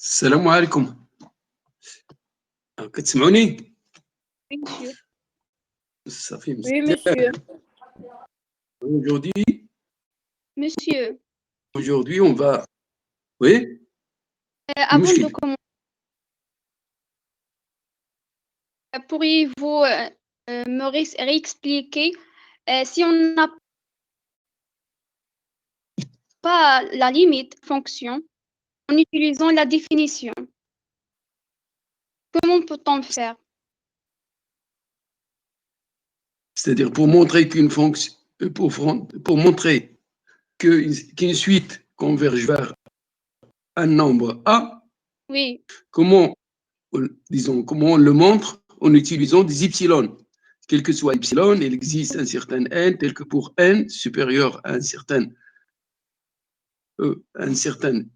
السلام عليكم. كتسمعوني؟ Oui, monsieur. صافي Oui, مزيان. monsieur. Aujourd'hui, Monsieur, on va. Oui, avant de المشكل. commencer, pourriez-vous me réexpliquer si on n'a pas la limite fonction en utilisant la définition, comment peut-on faire? C'est-à-dire pour montrer qu'une fonction, pour montrer qu'une suite converge vers un nombre A, Oui, comment, comment on le montre en utilisant des epsilon. Quel que soit epsilon, il existe un certain n, tel que pour n supérieur à un certain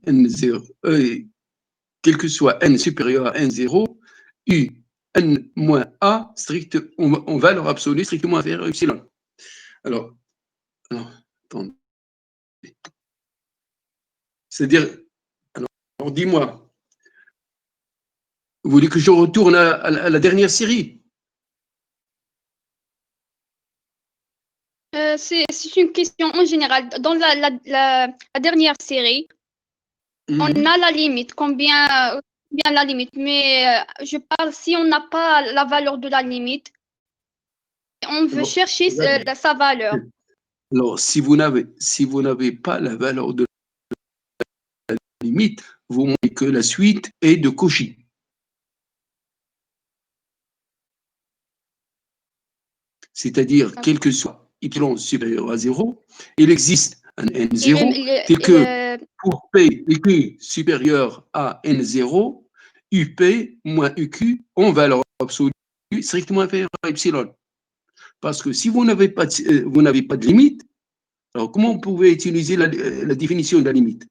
n0, quel que soit n supérieur à n0, u n moins a strict en valeur absolue strictement inférieure à epsilon. Alors attendez. C'est-à-dire, alors dis-moi, vous voulez que je retourne à la dernière série? c'est une question en général. Dans la dernière série, on a la limite, combien la limite, mais je parle si on n'a pas la valeur de la limite, on veut chercher sa valeur. Alors, si vous n'avez pas la valeur de la limite, vous montrez que la suite est de Cauchy. C'est-à-dire, quel que soit y supérieur à 0, il existe un n0, tel que pour P et Q supérieur à n0, UP moins UQ en valeur absolue strictement inférieure à epsilon. Parce que si vous n'avez pas de limite, alors comment vous pouvez utiliser la définition de la limite?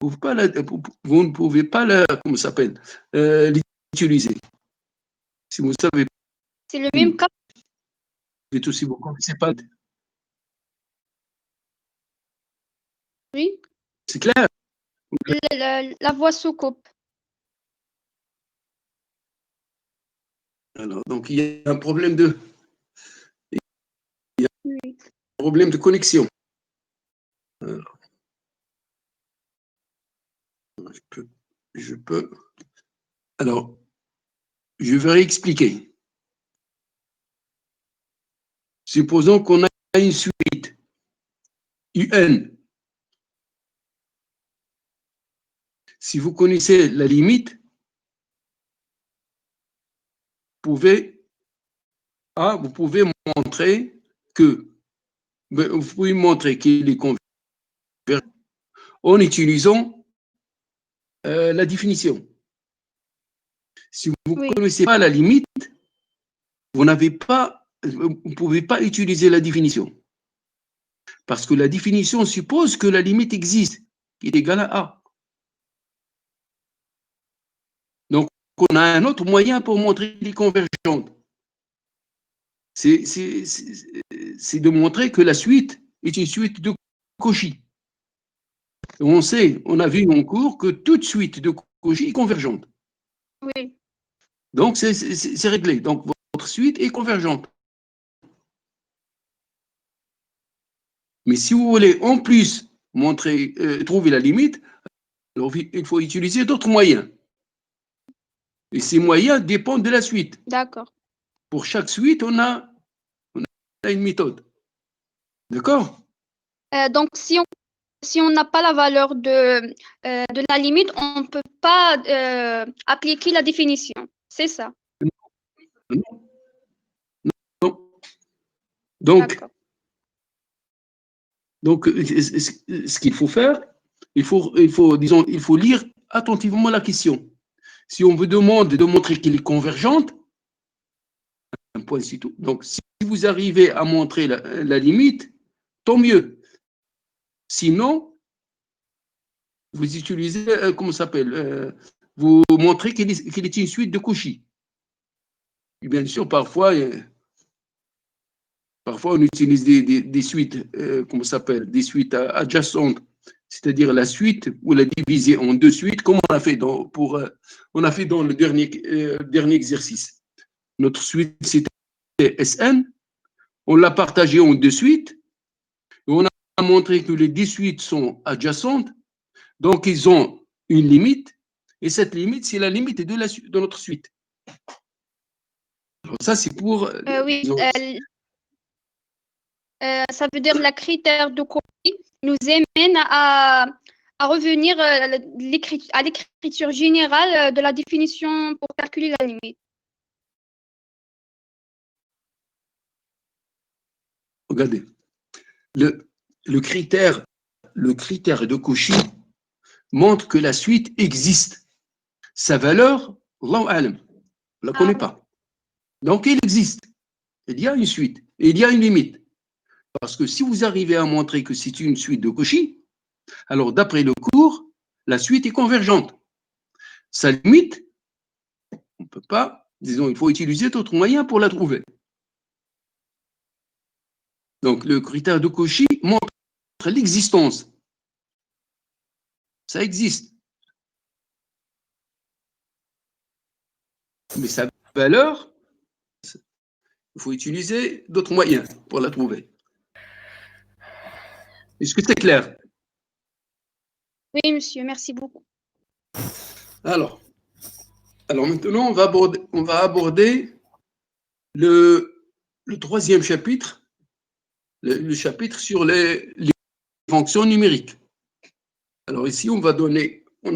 Vous ne pouvez pas comment ça s'appelle, l'utiliser. Si vous savez. C'est le même cas. Aussi, vous ne connaissez pas. Oui. C'est clair? La voix se coupe. Alors, donc, il y a un problème de connexion. Alors, je peux. Alors, je vais réexpliquer. Supposons qu'on a une suite UN. Si vous connaissez la limite, vous pouvez montrer qu'il est convergent en utilisant la définition. Si vous ne connaissez pas la limite, vous ne pouvez pas utiliser la définition. Parce que la définition suppose que la limite existe, qui est égale à A. Donc, on a un autre moyen pour montrer les convergentes. C'est de montrer que la suite est une suite de Cauchy. On a vu en cours que toute suite de Cauchy est convergente. Oui. Donc, c'est réglé. Donc, votre suite est convergente. Mais si vous voulez en plus trouver la limite, alors il faut utiliser d'autres moyens. Et ces moyens dépendent de la suite. D'accord. Pour chaque suite, on a une méthode. D'accord? Donc, si on n'a pas la valeur de la limite, on ne peut pas appliquer la définition. C'est ça. Non. Donc, ce qu'il faut faire, il faut lire attentivement la question. Si on vous demande de montrer qu'elle est convergente, un point c'est tout. Donc, si vous arrivez à montrer la limite, tant mieux. Sinon, vous utilisez, comment ça s'appelle, vous montrez qu'elle est une suite de Cauchy. Et bien sûr, parfois on utilise des suites, comment ça s'appelle, des suites adjacentes c'est-à-dire la suite, ou la diviser en deux suites, comme on a fait dans le dernier exercice. Notre suite, c'était Sn. On l'a partagé en deux suites. Et on a montré que les 10 suites sont adjacentes. Donc, ils ont une limite. Et cette limite, c'est la limite de notre suite. Alors, ça, c'est pour... oui, ça veut dire le critère de Cauchy nous amène à revenir à l'écriture générale de la définition pour calculer la limite. Regardez, le critère de Cauchy montre que la suite existe. Sa valeur, Allahu a'lam, on ne la connaît pas. Donc, il existe. Il y a une suite. Et il y a une limite. Parce que si vous arrivez à montrer que c'est une suite de Cauchy, alors d'après le cours, la suite est convergente. Sa limite, on ne peut pas, disons, il faut utiliser d'autres moyens pour la trouver. Donc, le critère de Cauchy montre l'existence. Ça existe. Mais sa valeur, il faut utiliser d'autres moyens pour la trouver. Est-ce que c'est clair? Oui, monsieur, merci beaucoup. Alors maintenant, on va aborder le troisième chapitre, le chapitre sur les fonctions numériques. Alors ici, on a donné on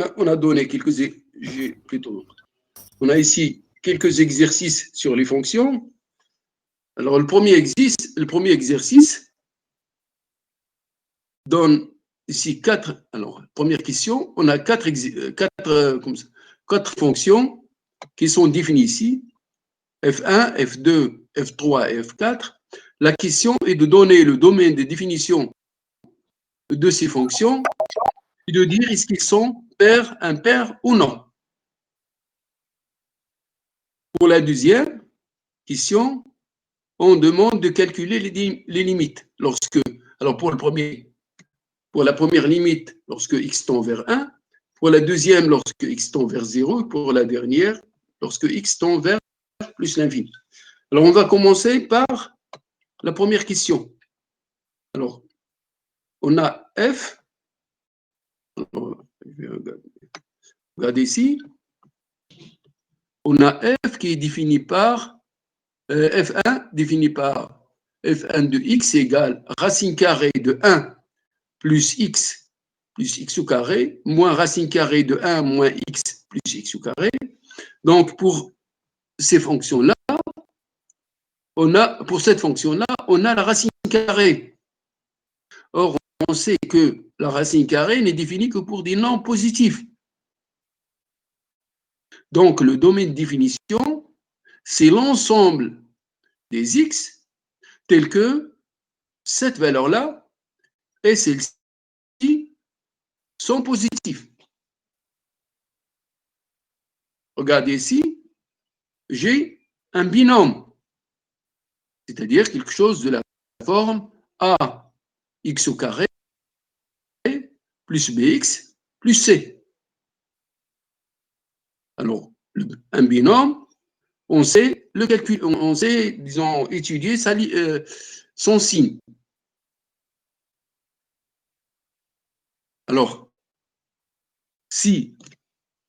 a ici quelques exercices sur les fonctions. Alors le premier exercice donne ici quatre. Alors première question, on a quatre fonctions qui sont définies ici, F1, F2, F3 et F4. La question est de donner le domaine de définition de ces fonctions et de dire est-ce qu'ils sont pairs, impairs ou non. Pour la deuxième question, on demande de calculer les limites. Alors pour la première limite, lorsque x tend vers 1, pour la deuxième, lorsque x tend vers 0, et pour la dernière, lorsque x tend vers plus l'infini. Alors on va commencer par la première question. Alors, on a f. Alors, je vais regarder ici. On a f qui est défini par f1 défini par f1 de x égale racine carrée de 1 plus x au carré moins racine carrée de 1 moins x plus x au carré. Donc, pour ces fonctions-là, pour cette fonction-là, on a la racine carrée. Or, on sait que la racine carrée n'est définie que pour des nombres positifs. Donc, le domaine de définition, c'est l'ensemble des x tels que cette valeur-là et celle-ci sont positifs. Regardez ici, j'ai un binôme, c'est-à-dire quelque chose de la forme ax au carré plus bx plus c. Alors, un binôme, on sait le calcul, on sait, disons, étudier son signe. Alors, si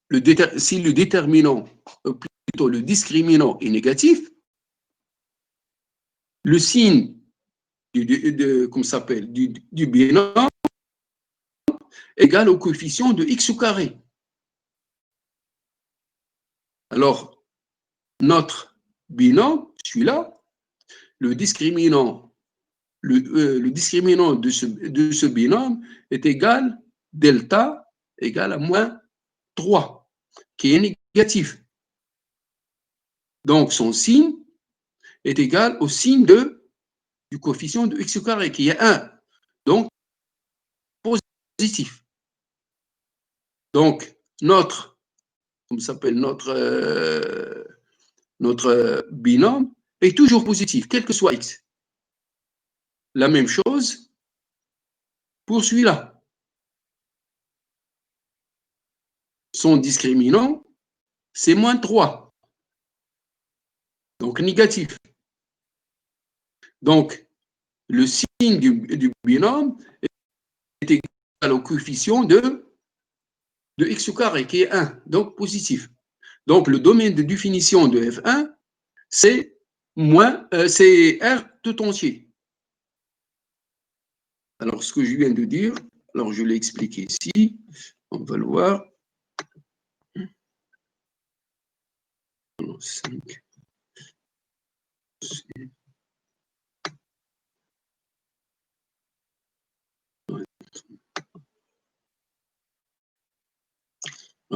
le déterminant, plutôt le discriminant est négatif, le signe du binôme égal au coefficient de x au carré. Alors, notre binôme, celui-là, le discriminant de ce binôme est égal delta égal à moins 3, qui est négatif. Donc, son signe est égal au signe du coefficient de x au carré, qui est 1. Donc, positif. Donc, notre binôme est toujours positif, quel que soit x. La même chose pour celui-là. son discriminant, c'est moins 3. Donc négatif. Donc, le signe du binôme est égal au coefficient de x au carré, qui est 1, donc positif. Donc, le domaine de définition de F1, c'est R tout entier. Alors, ce que je viens de dire, alors je l'ai expliqué ici, on va le voir. 5.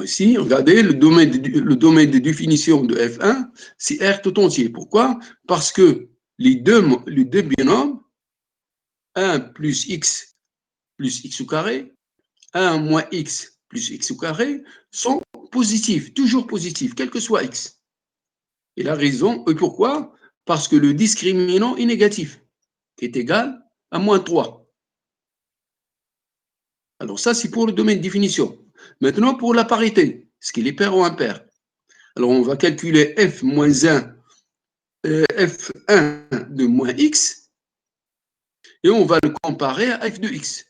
Ici, regardez, le domaine de définition de F1, c'est R tout entier. Pourquoi? Parce que les deux binômes, 1 plus x au carré, 1 moins x plus x au carré, sont positifs, toujours positifs, quel que soit x. Et la raison, pourquoi? Parce que le discriminant est négatif, qui est égal à moins 3. Alors ça, c'est pour le domaine de définition. Maintenant, pour la parité, est-ce qu'il est pair ou impair? Alors, on va calculer f moins 1, f1 de moins x, et on va le comparer à f de x.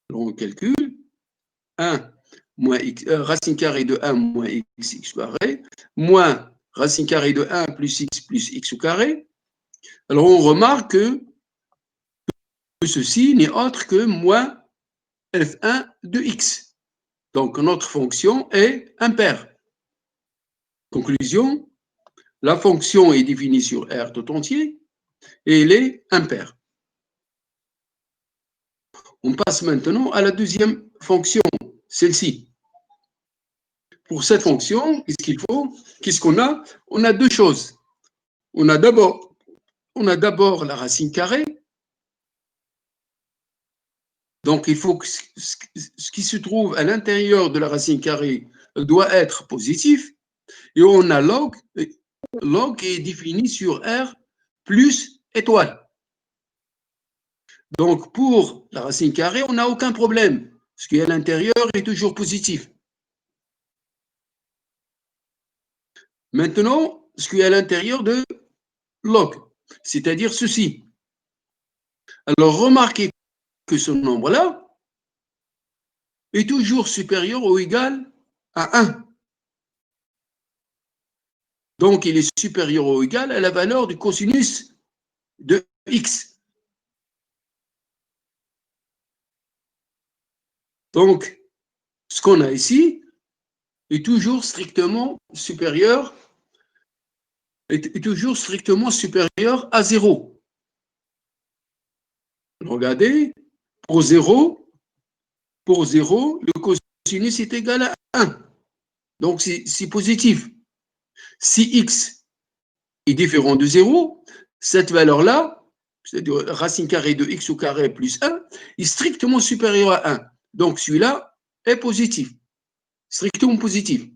Alors, on calcule 1 moins x, racine carrée de 1 moins x carré, moins racine carrée de 1 plus x au carré. Alors, on remarque que ceci n'est autre que moins f1 de x. Donc, notre fonction est impaire. Conclusion, la fonction est définie sur R tout entier et elle est impaire. On passe maintenant à la deuxième fonction, celle-ci. Pour cette fonction, qu'est-ce qu'il faut? Qu'est-ce qu'on a? On a deux choses. On a d'abord la racine carrée. Donc, il faut que ce qui se trouve à l'intérieur de la racine carrée doit être positif. Et on a log qui est défini sur R plus étoile. Donc, pour la racine carrée, on n'a aucun problème. Ce qui est à l'intérieur est toujours positif. Maintenant, ce qui est à l'intérieur de log, c'est-à-dire ceci. Alors, remarquez que ce nombre-là est toujours supérieur ou égal à 1. Donc, il est supérieur ou égal à la valeur du cosinus de x. Donc, ce qu'on a ici est toujours strictement supérieur à 0. Regardez, pour 0, le cosinus est égal à 1. Donc, c'est positif. Si x est différent de 0, cette valeur-là, c'est-à-dire racine carrée de x au carré plus 1, est strictement supérieure à 1. Donc, celui-là est positif, strictement positif.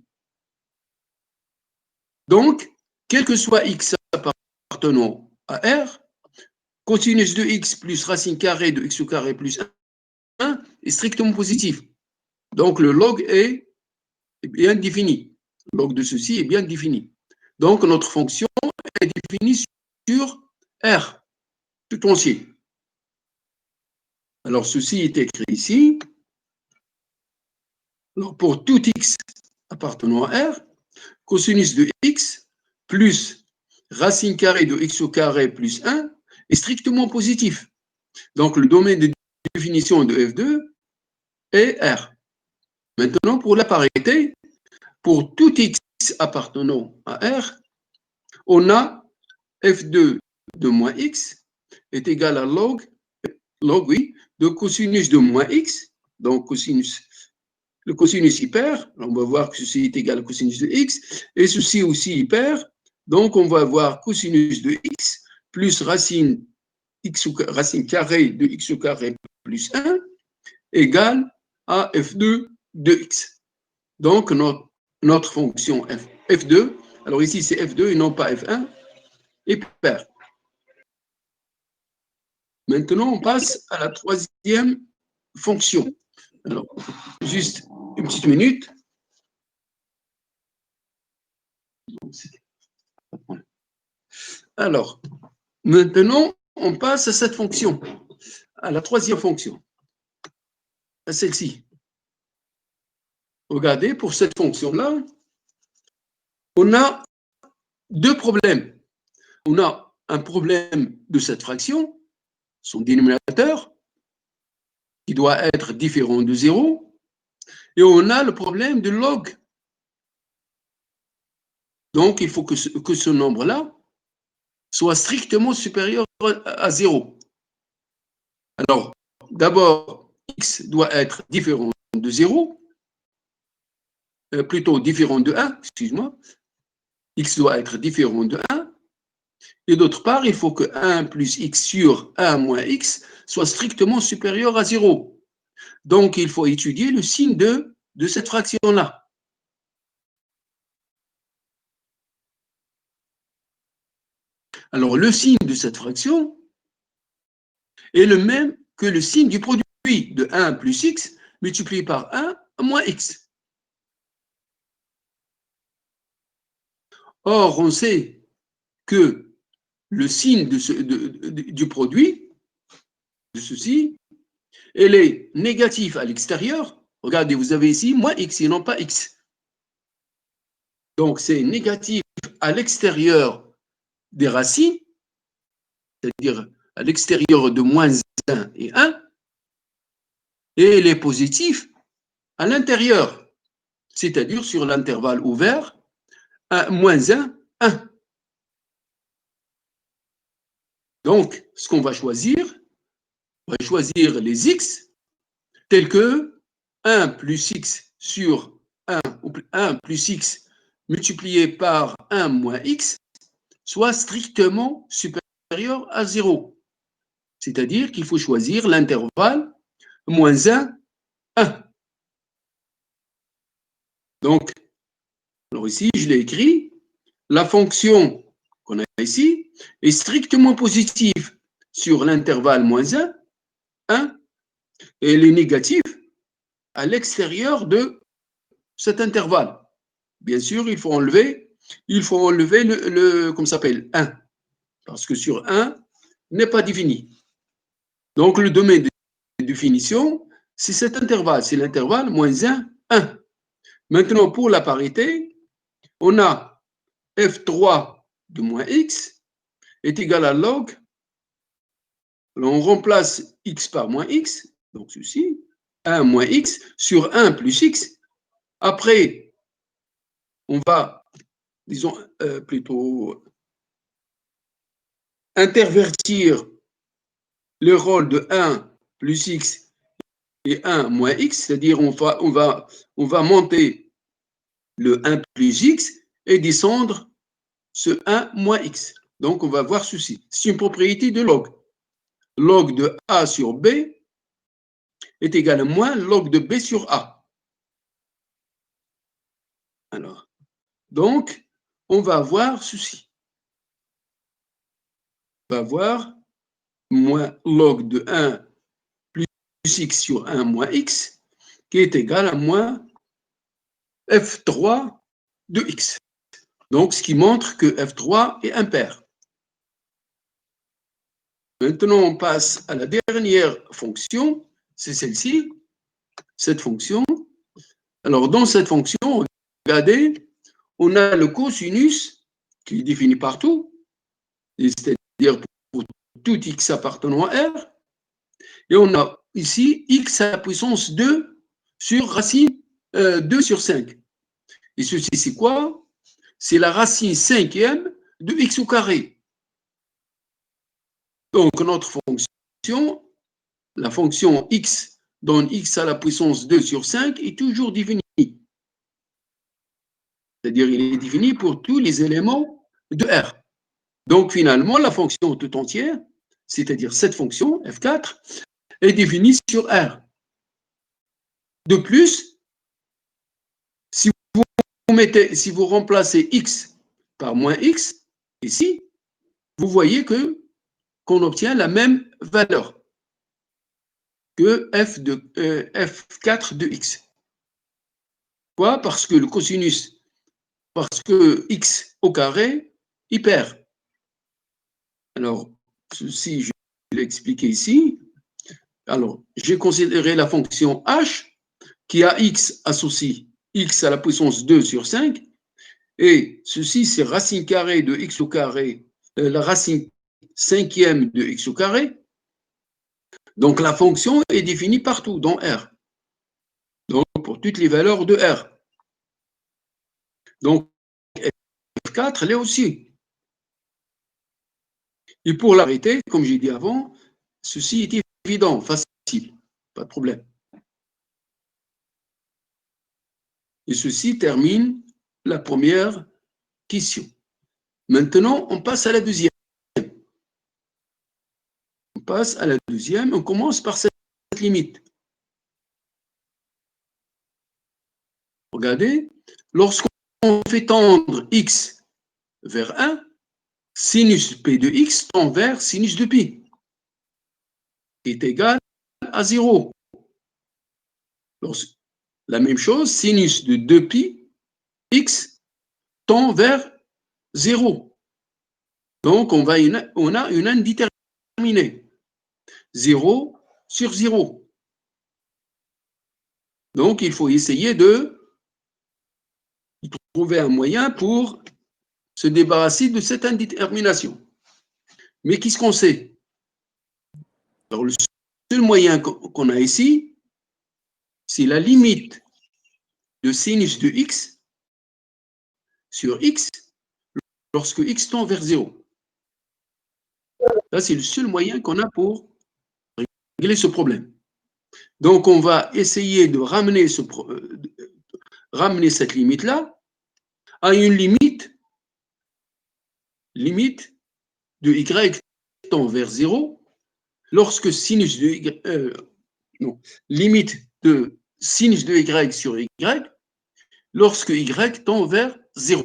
Donc, quel que soit x appartenant à R, cosinus de x plus racine carrée de x au carré plus 1 est strictement positif. Donc, le log est bien défini. Le log de ceci est bien défini. Donc, notre fonction est définie sur R, tout entier. Alors, ceci est écrit ici. Alors, pour tout x appartenant à R, cosinus de x plus racine carrée de x au carré plus 1 est strictement positif. Donc, le domaine de définition de F2 est R. Maintenant, pour la parité, pour tout x appartenant à R, on a F2 de moins x est égal à log de cosinus de moins x, donc le cosinus y perd, on va voir que ceci est égal à cosinus de x, et ceci aussi y perd, donc on va avoir cosinus de x plus racine carrée de x au carré plus 1 égale à f2 de x. Donc notre fonction f2, alors ici c'est f2 et non pas f1, est paire. Maintenant, on passe à la troisième fonction. Alors, juste une petite minute. Alors, maintenant, on passe à cette fonction, à la troisième fonction, à celle-ci. Regardez, pour cette fonction-là, on a deux problèmes. On a un problème de cette fraction, son dénominateur, qui doit être différent de 0, et on a le problème de log. Donc, il faut que ce nombre-là soit strictement supérieur à 0. Alors, d'abord, x doit être différent de 0, plutôt différent de 1, excuse-moi. X doit être différent de 1. Et d'autre part, il faut que 1 plus x sur 1 moins x soit strictement supérieur à 0. Donc, il faut étudier le signe de cette fraction-là. Alors, le signe de cette fraction est le même que le signe du produit de 1 plus x multiplié par 1 moins x. Or, on sait que le signe du produit, de ceci, elle est négatif à l'extérieur. Regardez, vous avez ici moins x et non pas x. Donc, c'est négatif à l'extérieur des racines, c'est-à-dire à l'extérieur de moins 1 et 1, et elle est positive à l'intérieur, c'est-à-dire sur l'intervalle ouvert, moins 1, 1. Donc, ce qu'on va choisir, on va choisir les x tels que 1 plus x sur 1, ou 1 plus x multiplié par 1 moins x soit strictement supérieur à 0. C'est-à-dire qu'il faut choisir l'intervalle moins 1, 1. Donc, alors ici, je l'ai écrit, la fonction qu'on a ici est strictement positive sur l'intervalle moins 1, 1, et elle est négative à l'extérieur de cet intervalle. Bien sûr, il faut enlever comme ça s'appelle, 1, parce que sur 1 n'est pas défini. Donc, le domaine de définition, c'est cet intervalle, c'est l'intervalle moins 1, 1. Maintenant, pour la parité, on a f3 de moins x est égal à log. Alors, on remplace x par moins x, donc ceci, 1 moins x sur 1 plus x. Après, on va, disons, plutôt intervertir le rôle de 1 plus x et 1 moins x, c'est-à-dire on va monter le 1 plus x et descendre ce 1 moins x. Donc, on va voir ceci. C'est une propriété de log. Log de a sur b est égal à moins log de b sur a. Alors, donc, on va avoir ceci. On va avoir moins log de 1 plus x sur 1 moins x qui est égal à moins f3 de x. Donc, ce qui montre que f3 est impair. Maintenant, on passe à la dernière fonction, c'est celle-ci, cette fonction. Alors, dans cette fonction, regardez, on a le cosinus qui est défini partout, c'est-à-dire pour tout x appartenant à R, et on a ici x à la puissance 2 sur racine 2 sur 5. Et ceci, c'est quoi? C'est la racine cinquième de x au carré. Donc, notre fonction, la fonction x donne x à la puissance 2 sur 5 est toujours définie. C'est-à-dire, il est défini pour tous les éléments de R. Donc, finalement, la fonction tout entière, c'est-à-dire cette fonction, f4, est définie sur R. De plus, si vous remplacez x par moins x, ici, vous voyez qu'on obtient la même valeur que f4 de x. Pourquoi? Parce que le cosinus parce que x au carré, il perd. Alors, ceci, je vais l'expliquer ici. Alors, j'ai considéré la fonction h qui a x associé x à la puissance 2 sur 5. Et ceci, c'est racine carrée de x au carré, la racine cinquième de x au carré. Donc, la fonction est définie partout dans R. Donc, pour toutes les valeurs de R. Donc, F4 l'est aussi. Et pour l'arrêter, comme j'ai dit avant, ceci est évident, facile, pas de problème. Et ceci termine la première question. Maintenant, on passe à la deuxième. On passe à la deuxième, on commence par cette limite. Regardez, lorsqu'on fait tendre x vers 1, sinus P de x tend vers sinus de pi est égal à 0. La même chose, sinus de 2pi x tend vers 0. Donc, on a une indéterminée. 0 sur 0. Donc, il faut essayer de trouver un moyen pour se débarrasser de cette indétermination. Mais qu'est-ce qu'on sait? Alors, le seul moyen qu'on a ici, c'est la limite de sinus de x sur x lorsque x tend vers 0. Là, c'est le seul moyen qu'on a pour régler ce problème. Donc, on va essayer de ramener cette limite-là à une limite de y tend vers 0 lorsque sinus de y, limite de sinus de y sur y lorsque y tend vers 0.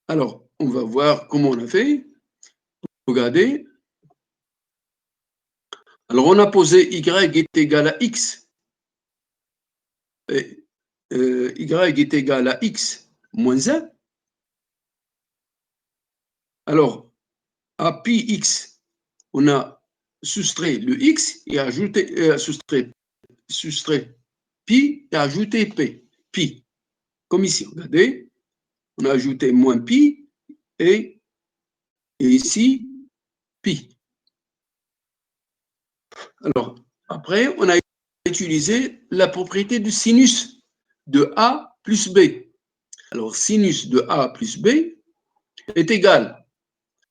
Alors, on va voir comment on a fait. Regardez. Alors, on a posé y est égal à x. Et, y est égal à x moins 1. Alors, à pi x, on a soustrait le x et ajouté, soustrait pi et ajouté p. Pi. Comme ici, regardez. On a ajouté moins pi et ici, pi. Alors, après, on a utilisé la propriété du sinus de A plus B. Alors, sinus de A plus B est égal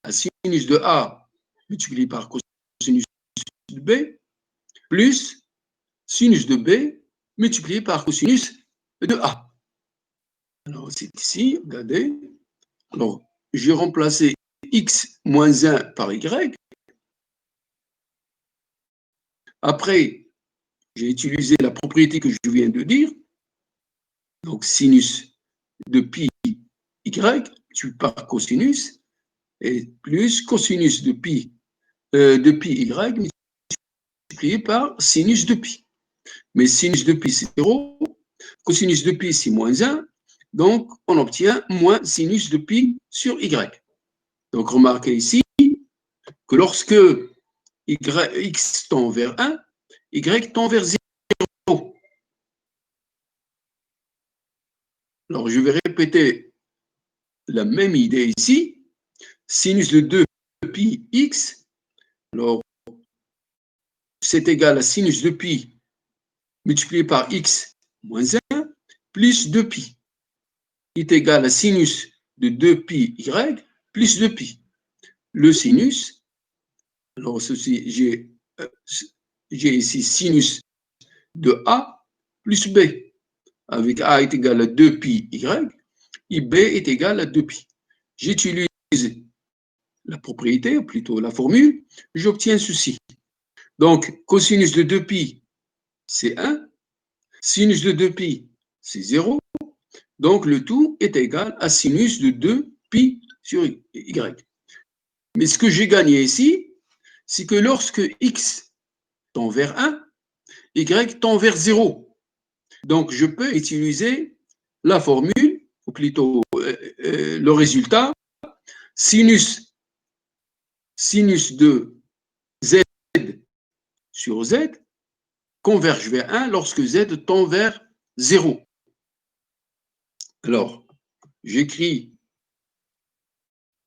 à sinus de A multiplié par cosinus de B plus sinus de B multiplié par cosinus de A. Alors, c'est ici, regardez. Alors, j'ai remplacé x moins 1 par y. Après, j'ai utilisé la propriété que je viens de dire. Donc, sinus de pi y, tu par cosinus, et plus cosinus de pi y multiplié par sinus de pi. Mais sinus de pi, c'est 0, cosinus de pi, c'est moins 1, donc on obtient moins sinus de pi sur y. Donc, remarquez ici que lorsque x tend vers 1, y tend vers 0. Alors, je vais répéter la même idée ici. Sinus de 2 pi x, alors c'est égal à sinus de pi multiplié par x moins 1 plus 2pi est égal à sinus de 2pi y plus 2pi. Le sinus, alors ceci, j'ai ici sinus de A plus B, avec A est égal à 2pi y, et B est égal à 2pi. J'utilise la propriété, ou plutôt la formule, j'obtiens ceci. Donc, cosinus de 2pi, c'est 1. Sinus de 2pi, c'est 0. Donc, le tout est égal à sinus de 2pi sur y. Mais ce que j'ai gagné ici, c'est que lorsque x tend vers 1, y tend vers 0. Donc, je peux utiliser la formule, ou plutôt le résultat, sinus de Z sur Z converge vers 1 lorsque Z tend vers 0. Alors, j'écris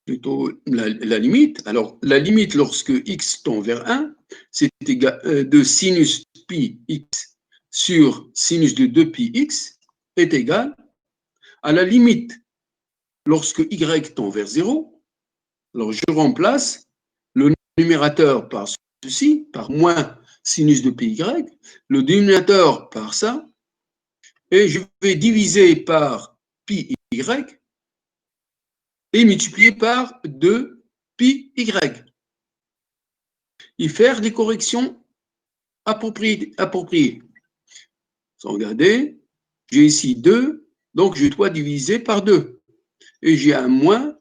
plutôt la limite. Alors, la limite lorsque x tend vers 1, c'est égal de sinus pi x sur sinus de 2pi x est égal à la limite lorsque y tend vers 0. Alors, je remplace le numérateur par ceci, par moins sinus de pi y, le dénominateur par ça, et je vais diviser par pi y et multiplier par 2 pi y. Et faire des corrections appropriées. Regardez, j'ai ici 2, donc je dois diviser par 2. Et j'ai un moins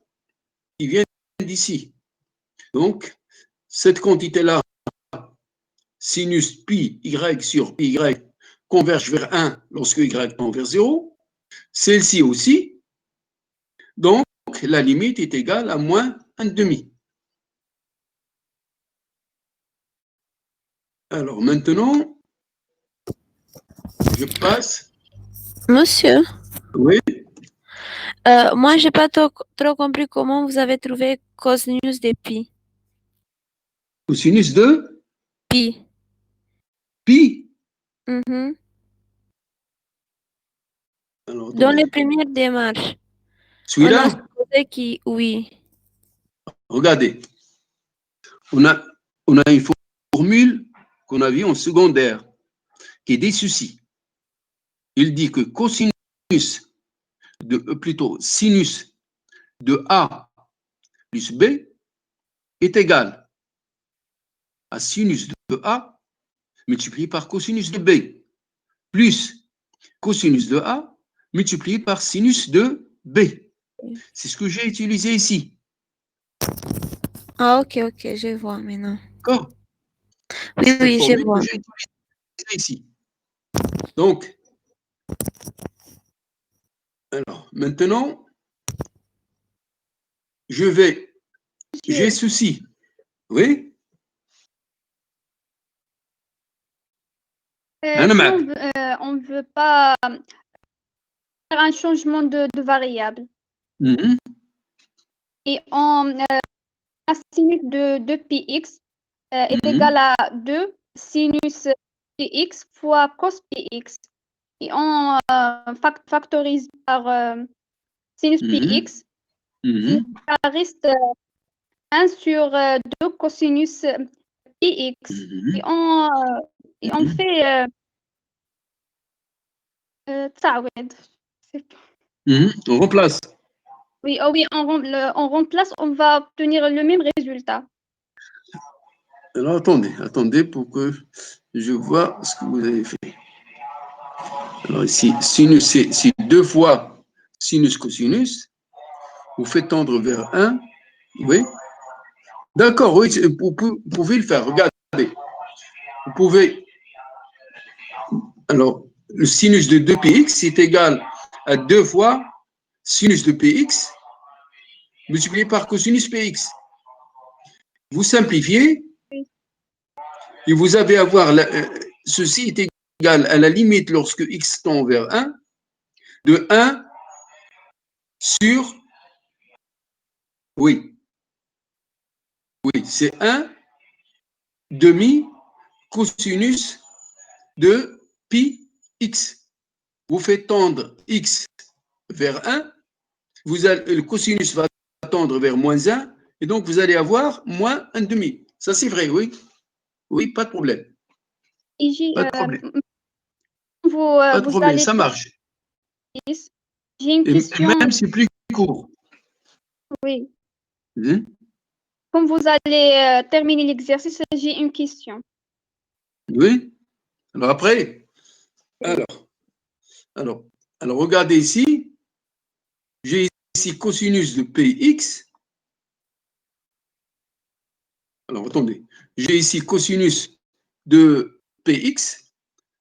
qui vient d'ici. Donc, cette quantité-là, sinus pi y sur pi y, converge vers 1 lorsque y tend vers 0. Celle-ci aussi. Donc, la limite est égale à moins 1,5. Alors, maintenant, je passe. Monsieur. Oui. Moi, je n'ai pas trop compris comment vous avez trouvé cosinus de pi. Cosinus de pi. Pi. Alors, dans les premières démarches. Celui-là? On a supposé que oui. Regardez. On a une formule qu'on a vue en secondaire qui dit ceci. Il dit que cosinus sinus de A plus B est égal à sinus de A multiplié par cosinus de B plus cosinus de A multiplié par sinus de B. C'est ce que j'ai utilisé ici. Ah, ok, je vois maintenant. D'accord? Oui, je vois. J'ai utilisé ici. Donc, alors, maintenant, j'ai ceci. Oui? Si on ne veut pas faire un changement de variable. Et la sinus de px est égal à 2 sinus px fois cos px. Et on factorise par sinus px. Ça reste 1 sur 2 cosinus px. Et on fait on remplace. Oui, on remplace, on va obtenir le même résultat. Alors, attendez pour que je vois ce que vous avez fait. Alors ici, sinus, c'est 2 fois sinus cosinus. Vous faites tendre vers 1. Oui. D'accord, oui, vous pouvez le faire. Regardez. Vous pouvez. Alors, le sinus de 2px est égal à 2 fois sinus de px multiplié par cosinus px. Vous simplifiez et vous avez à voir, ceci est égal à la limite lorsque x tend vers 1, de 1 sur, oui, c'est 1 demi cosinus de pi x. Vous faites tendre x vers 1, le cosinus va tendre vers moins 1, et donc vous allez avoir moins 1,5. Ça, c'est vrai, oui? Oui, pas de problème. Pas de problème. Pas de problème, ça marche. J'ai une question. Et même c'est plus court. Oui. Comme vous allez terminer l'exercice, j'ai une question. Oui. Alors après, alors regardez ici. J'ai ici cosinus de px. Alors attendez. J'ai ici cosinus de px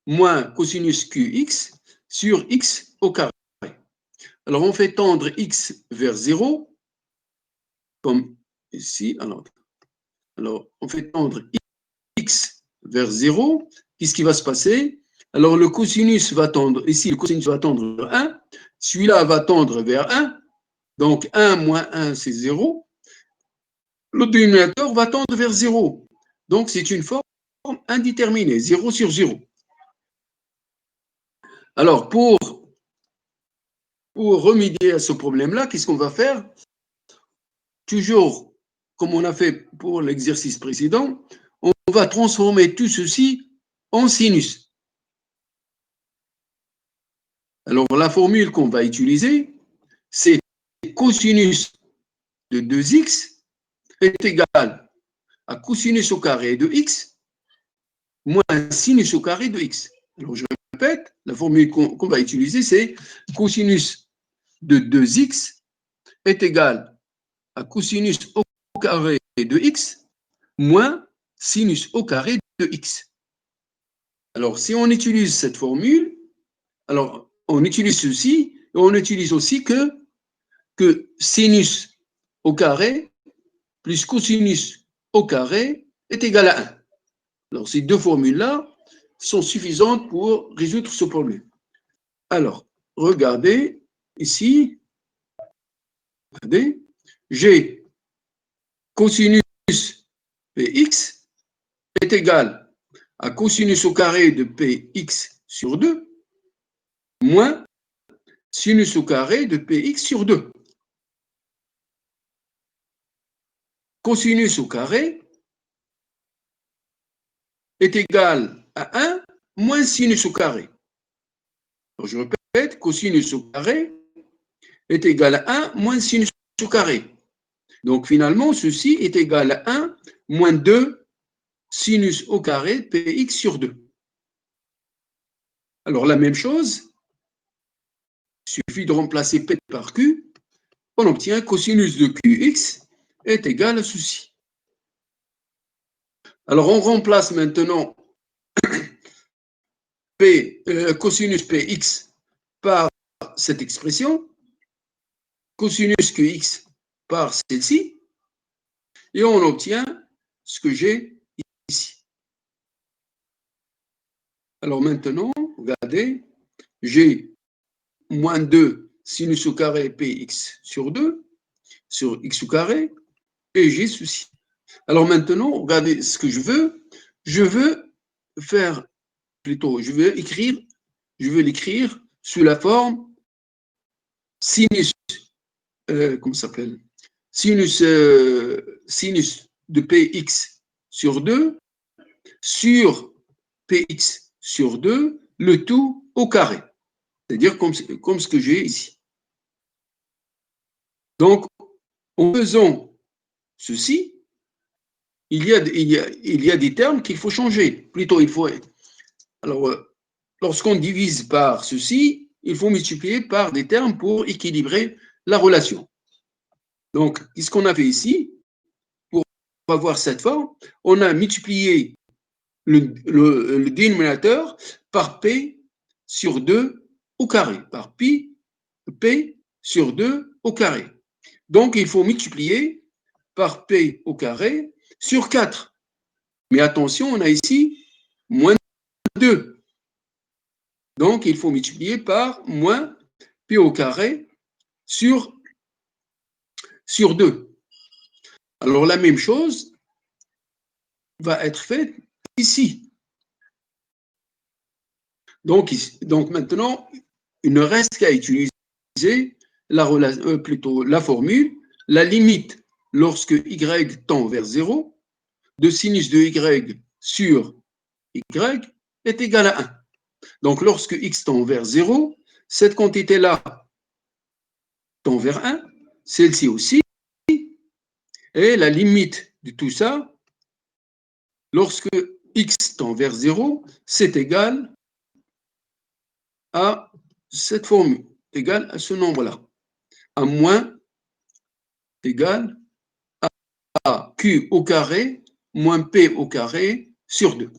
moins cosinus qx. sur x au carré. Alors, on fait tendre x vers 0, comme ici. Alors, on fait tendre x vers 0. Qu'est-ce qui va se passer? Alors, le cosinus va tendre, ici, le cosinus va tendre vers 1. Celui-là va tendre vers 1. Donc, 1 moins 1, c'est 0. Le dénominateur va tendre vers 0. Donc, c'est une forme indéterminée, 0 sur 0. Alors, pour remédier à ce problème-là, qu'est-ce qu'on va faire? Toujours, comme on a fait pour l'exercice précédent, on va transformer tout ceci en sinus. Alors, la formule qu'on va utiliser, c'est cosinus de 2x est égal à cosinus au carré de x moins sinus au carré de x. Alors, je répète, la formule qu'on va utiliser, c'est cosinus de 2x est égal à cosinus au carré de x moins sinus au carré de x. Alors, si on utilise cette formule, alors on utilise ceci, et on utilise aussi que sinus au carré plus cosinus au carré est égal à 1. Alors, ces deux formules-là sont suffisantes pour résoudre ce problème. Alors, regardez ici, regardez, j'ai cosinus px est égal à cosinus au carré de px sur 2 moins sinus au carré de px sur 2. Cosinus au carré est égal à 1 moins sinus au carré. Alors, je répète, cosinus au carré est égal à 1 moins sinus au carré. Donc, finalement, ceci est égal à 1 moins 2 sinus au carré de px sur 2. Alors, la même chose, il suffit de remplacer p par q, on obtient cosinus de qx est égal à ceci. Alors, on remplace maintenant cosinus px par cette expression, cosinus qx par celle-ci, et on obtient ce que j'ai ici. Alors maintenant, regardez, j'ai moins 2 sinus au carré px sur 2 sur x au carré, et j'ai ceci. Alors maintenant, regardez ce que je veux faire, plutôt, je veux l'écrire sous la forme sinus, comment ça s'appelle? Sinus de px sur 2 sur px sur 2, le tout au carré. C'est-à-dire comme ce que j'ai ici. Donc, en faisant ceci, il y a des termes qu'il faut changer. Plutôt, il faut... Alors, lorsqu'on divise par ceci, il faut multiplier par des termes pour équilibrer la relation. Donc, qu'est-ce qu'on a fait ici? Pour avoir cette forme, on a multiplié le dénominateur par P sur 2 au carré, par P sur 2 au carré. Donc, il faut multiplier par P au carré sur 4. Mais attention, on a ici moins 2. Donc, il faut multiplier par moins P au carré sur 2. Alors, la même chose va être faite ici. Donc maintenant, il ne reste qu'à utiliser la formule, la limite lorsque y tend vers 0 de sinus de y sur y est égal à 1. Donc, lorsque x tend vers 0, cette quantité-là tend vers 1, celle-ci aussi, et la limite de tout ça, lorsque x tend vers 0, c'est égal à cette formule, égal à ce nombre-là, à moins égal à q au carré moins p au carré sur 2.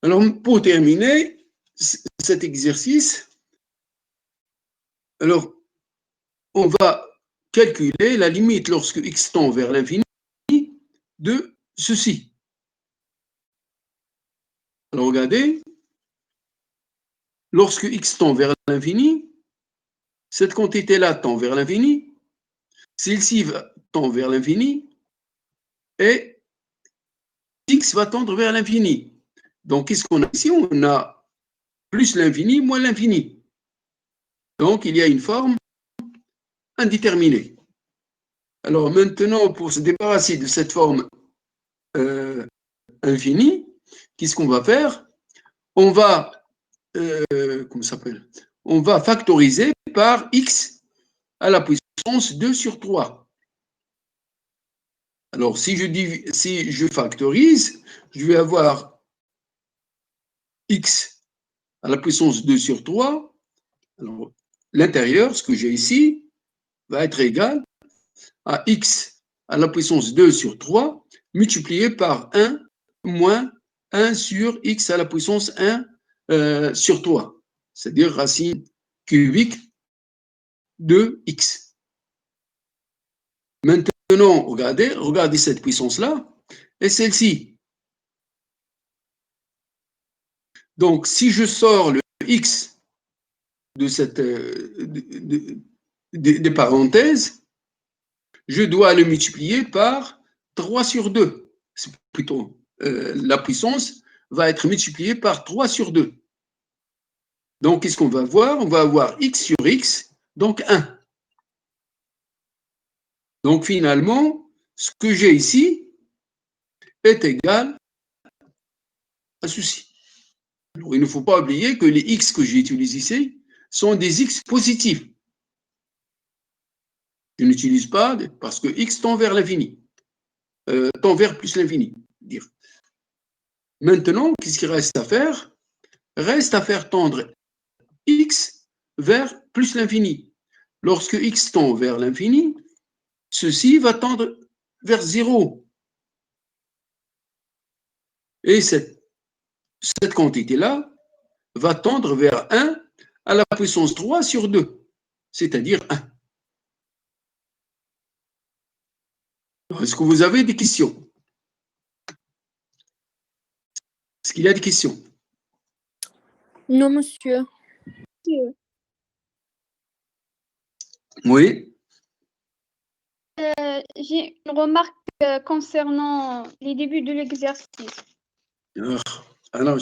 Alors, pour terminer, cet exercice, alors, on va calculer la limite lorsque x tend vers l'infini de ceci. Alors, regardez, lorsque x tend vers l'infini, cette quantité-là tend vers l'infini, celle-ci tend vers l'infini, et x va tendre vers l'infini. Donc, qu'est-ce qu'on a ici? On a plus l'infini, moins l'infini. Donc, il y a une forme indéterminée. Alors, maintenant, pour se débarrasser de cette forme infinie, qu'est-ce qu'on va faire? On va, comment ça s'appelle? On va factoriser par x à la puissance 2 sur 3. Alors, si je factorise, je vais avoir x à la puissance 2 sur 3. Alors, l'intérieur, ce que j'ai ici, va être égal à x à la puissance 2 sur 3 multiplié par 1 moins 1 sur x à la puissance 1 sur 3, c'est-à-dire racine cubique de x. Maintenant, regardez cette puissance-là et celle-ci. Donc, si je sors le x de cette des parenthèses, je dois le multiplier par 3 sur 2. C'est plutôt la puissance va être multipliée par 3 sur 2. Donc, qu'est-ce qu'on va voir? On va avoir x sur x, donc 1. Donc, finalement, ce que j'ai ici est égal à ceci. Alors, il ne faut pas oublier que les x que j'utilise ici sont des x positifs. Je n'utilise pas parce que x tend vers l'infini, tend vers plus l'infini. Maintenant, qu'est-ce qu'il reste à faire? Reste à faire tendre x vers plus l'infini. Lorsque x tend vers l'infini, ceci va tendre vers 0. Et cette quantité-là va tendre vers 1 à la puissance 3 sur 2, c'est-à-dire 1. Est-ce que vous avez des questions? Est-ce qu'il y a des questions? Non, monsieur. Oui. J'ai une remarque concernant les débuts de l'exercice. Alors,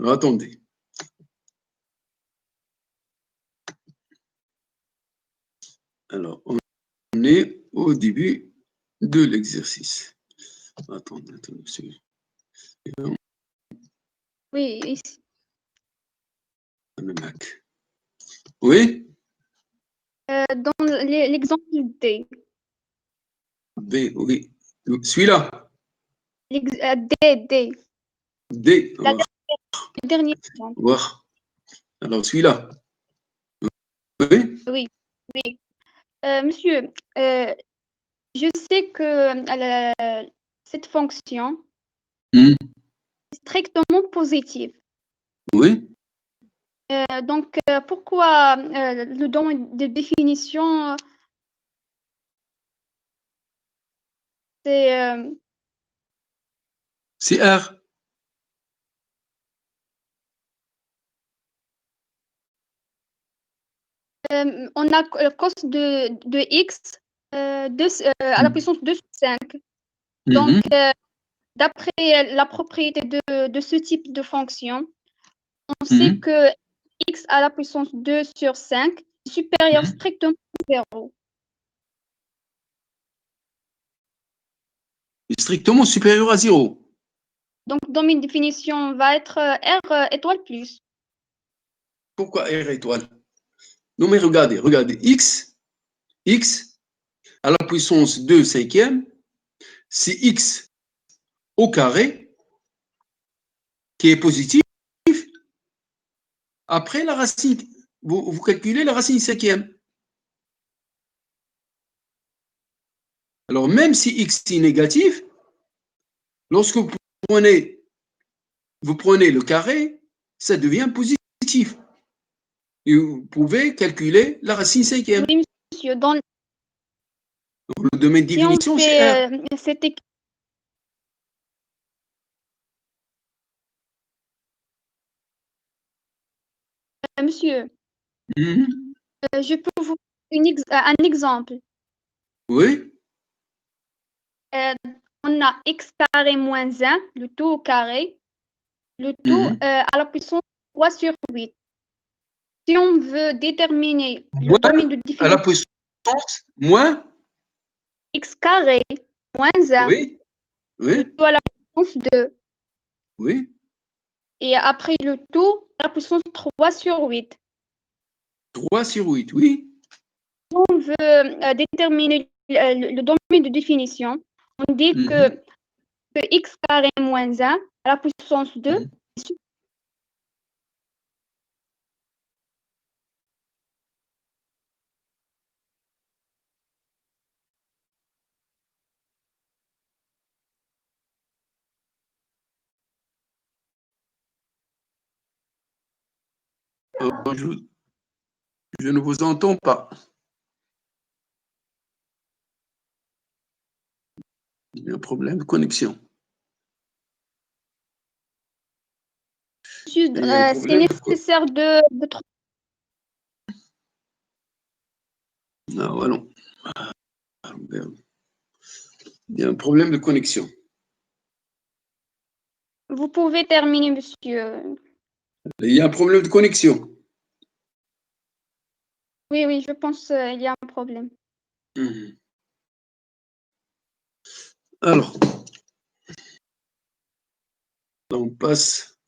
attendez. Alors, on est au début de l'exercice. Attendez. Oui, ici. Le Mac. Oui. Dans l'exemple D. B, oui. Celui-là. D. D. Le dernier exemple. Alors, celui-là. Oui. Oui. Monsieur, je sais que cette fonction est strictement positive. Oui. Donc, pourquoi le don de définition, c'est R. on a le cos de x à la puissance 2 sur 5. Donc, d'après la propriété de ce type de fonction, on sait que x à la puissance 2 sur 5 est supérieur strictement à 0. Strictement supérieur à 0. Donc, dans mes définitions, va être R étoile plus. Pourquoi R étoile? Non, mais regardez, x à la puissance 2 cinquième, c'est x au carré qui est positif. Après la racine, vous calculez la racine cinquième. Alors, même si x est négatif, lorsque vous prenez le carré, ça devient positif. Et vous pouvez calculer la racine cinquième. Oui, monsieur. Dans le domaine de définition, c'est R. Monsieur, je peux vous donner un exemple. Oui. On a x carré moins 1, le tout au carré, le tout à la puissance 3 sur 8. Si on veut déterminer le domaine de définition... À la puissance moins x carré moins 1, oui. Oui. le tout à la puissance 2. Oui. Et après le tout à la puissance 3 sur 8. 3 sur 8, oui. Si on veut déterminer le domaine de définition, on dit que x carré moins 1 à la puissance 2 Je ne vous entends pas. Il y a un problème de connexion. C'est nécessaire de Non, allons. Il y a un problème de connexion. Vous pouvez terminer, monsieur. Il y a un problème de connexion. Oui, oui, je pense qu'il y a un problème. Alors, on passe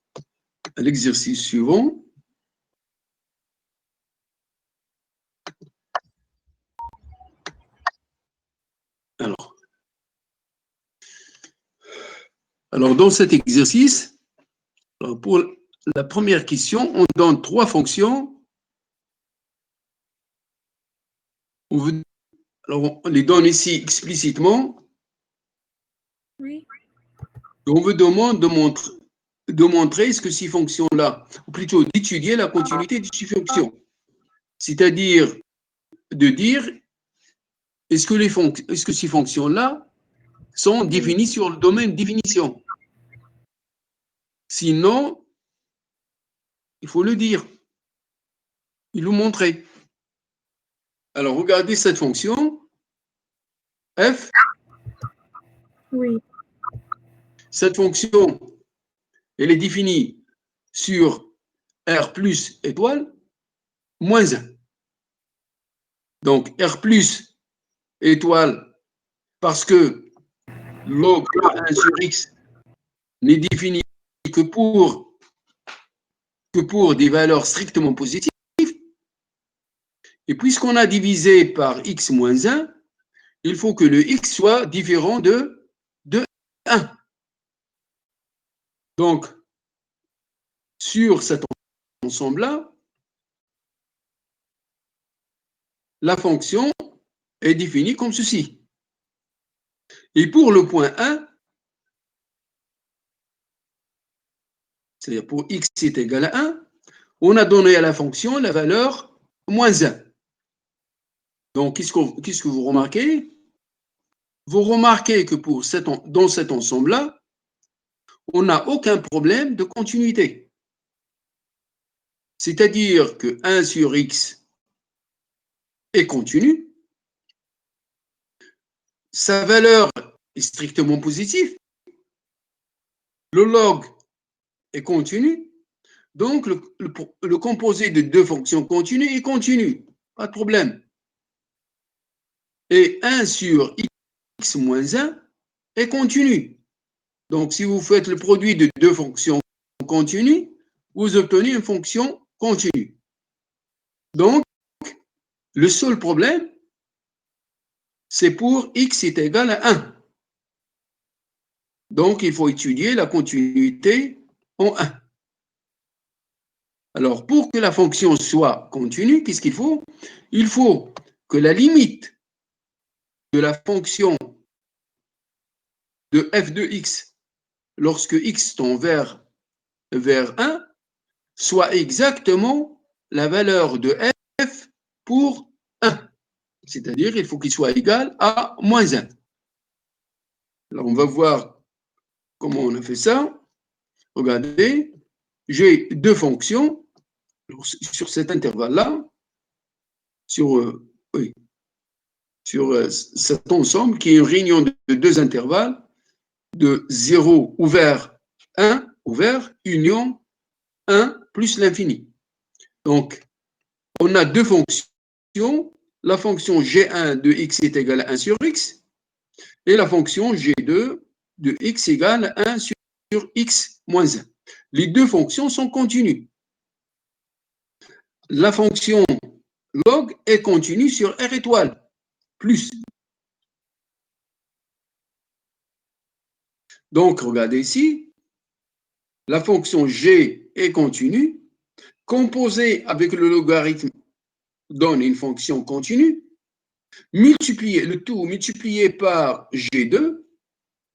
à l'exercice suivant. Alors, dans cet exercice, pour la première question, on donne 3 fonctions. Alors, on les donne ici explicitement. Oui. On vous demande de montrer ce que ces fonctions-là, ou plutôt d'étudier la continuité de ces fonctions. C'est-à-dire de dire, est-ce que ces fonctions-là sont définies sur le domaine de définition? Sinon, il faut le dire. Il vous montrer. Alors, regardez cette fonction, f. Oui. Cette fonction, elle est définie sur R plus étoile moins 1. Donc, R plus étoile, parce que log 1 sur X n'est défini que pour des valeurs strictement positives. Et puisqu'on a divisé par X moins 1, il faut que le X soit différent de 1. Donc, sur cet ensemble-là, la fonction est définie comme ceci. Et pour le point 1, c'est-à-dire pour x est égal à 1, on a donné à la fonction la valeur moins 1. Donc, qu'est-ce que vous remarquez? Vous remarquez que dans cet ensemble-là, on n'a aucun problème de continuité. C'est-à-dire que 1 sur x est continu, sa valeur est strictement positive, le log est continu, donc le composé de deux fonctions continues est continu, pas de problème. Et 1 sur x moins 1 est continu. Donc, si vous faites le produit de deux fonctions continues, vous obtenez une fonction continue. Donc, le seul problème, c'est pour x est égal à 1. Donc, il faut étudier la continuité en 1. Alors, pour que la fonction soit continue, qu'est-ce qu'il faut? Il faut que la limite de la fonction de f de x, lorsque x tend vers 1, soit exactement la valeur de f pour 1. C'est-à-dire, il faut qu'il soit égal à moins 1. Alors, on va voir comment on a fait ça. Regardez, j'ai deux fonctions sur cet intervalle-là, sur cet ensemble qui est une réunion de deux intervalles de 0 ouvert, 1 ouvert, union 1 plus l'infini. Donc, on a deux fonctions. La fonction g1 de x est égale à 1 sur x et la fonction g2 de x égale à 1 sur x moins 1. Les deux fonctions sont continues. La fonction log est continue sur R étoile, plus. Donc, regardez ici, la fonction g est continue, composée avec le logarithme donne une fonction continue, le tout multiplié par g2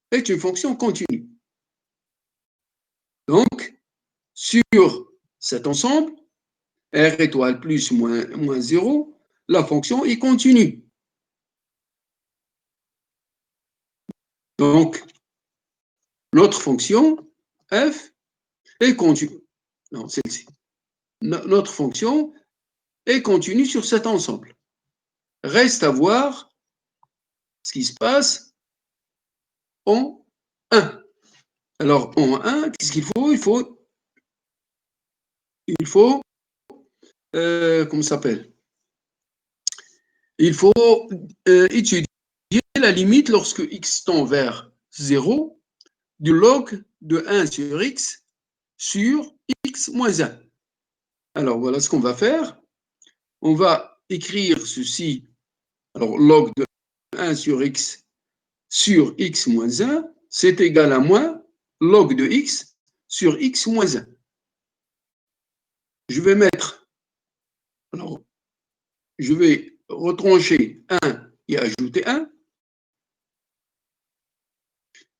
est une fonction continue. Donc, sur cet ensemble, R étoile plus moins 0, la fonction est continue. Donc, notre fonction f est continue. Non, celle-ci. Notre fonction est continue sur cet ensemble. Reste à voir ce qui se passe en 1. Alors, en 1, qu'est-ce qu'il faut? Il faut comment ça s'appelle? Il faut étudier la limite lorsque x tend vers 0 du log de 1 sur x sur x moins 1. Alors, voilà ce qu'on va faire. On va écrire ceci. Alors, log de 1 sur x moins 1, c'est égal à moins log de x sur x moins 1. Je vais mettre, alors, je vais retrancher 1 et ajouter 1.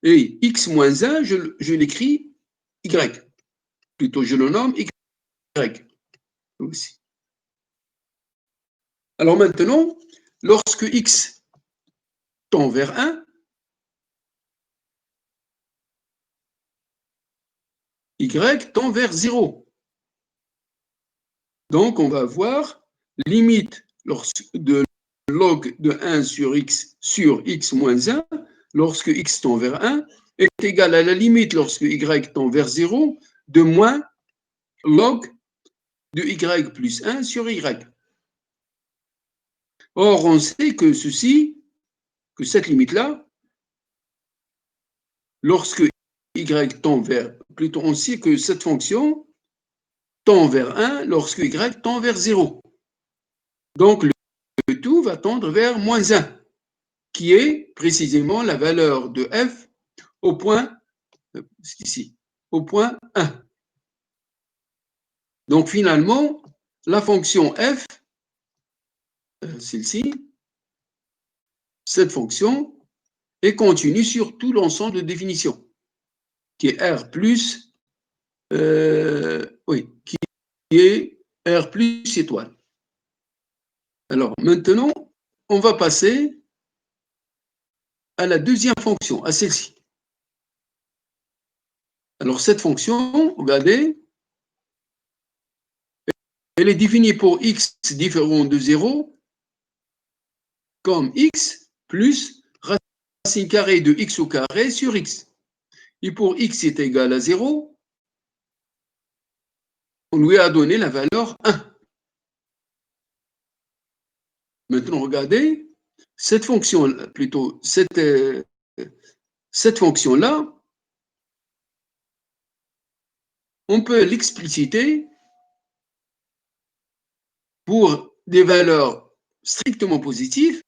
Et x moins 1, je l'écris y. Plutôt, je le nomme y. Aussi. Alors maintenant, lorsque x tend vers 1, y tend vers 0. Donc, on va voir limite de log de 1 sur x moins 1, lorsque x tend vers 1, est égal à la limite lorsque y tend vers 0 de moins log de y plus 1 sur y. Or, on sait que cette limite-là, lorsque y tend vers, plutôt on sait que cette fonction tend vers 1 lorsque y tend vers 0. Donc, le tout va tendre vers moins 1, qui est précisément la valeur de f au point, ici, au point 1. Donc, finalement, la fonction f, celle-ci, cette fonction est continue sur tout l'ensemble de définition, qui est R plus, qui est R plus étoile. Alors, maintenant, on va passer à la deuxième fonction, à celle-ci. Alors, cette fonction, regardez, elle est définie pour x différent de 0 comme x plus racine carrée de x au carré sur x. Et pour x est égal à 0, on lui a donné la valeur 1. Maintenant, regardez, cette fonction, plutôt, cette fonction-là, on peut l'expliciter pour des valeurs strictement positives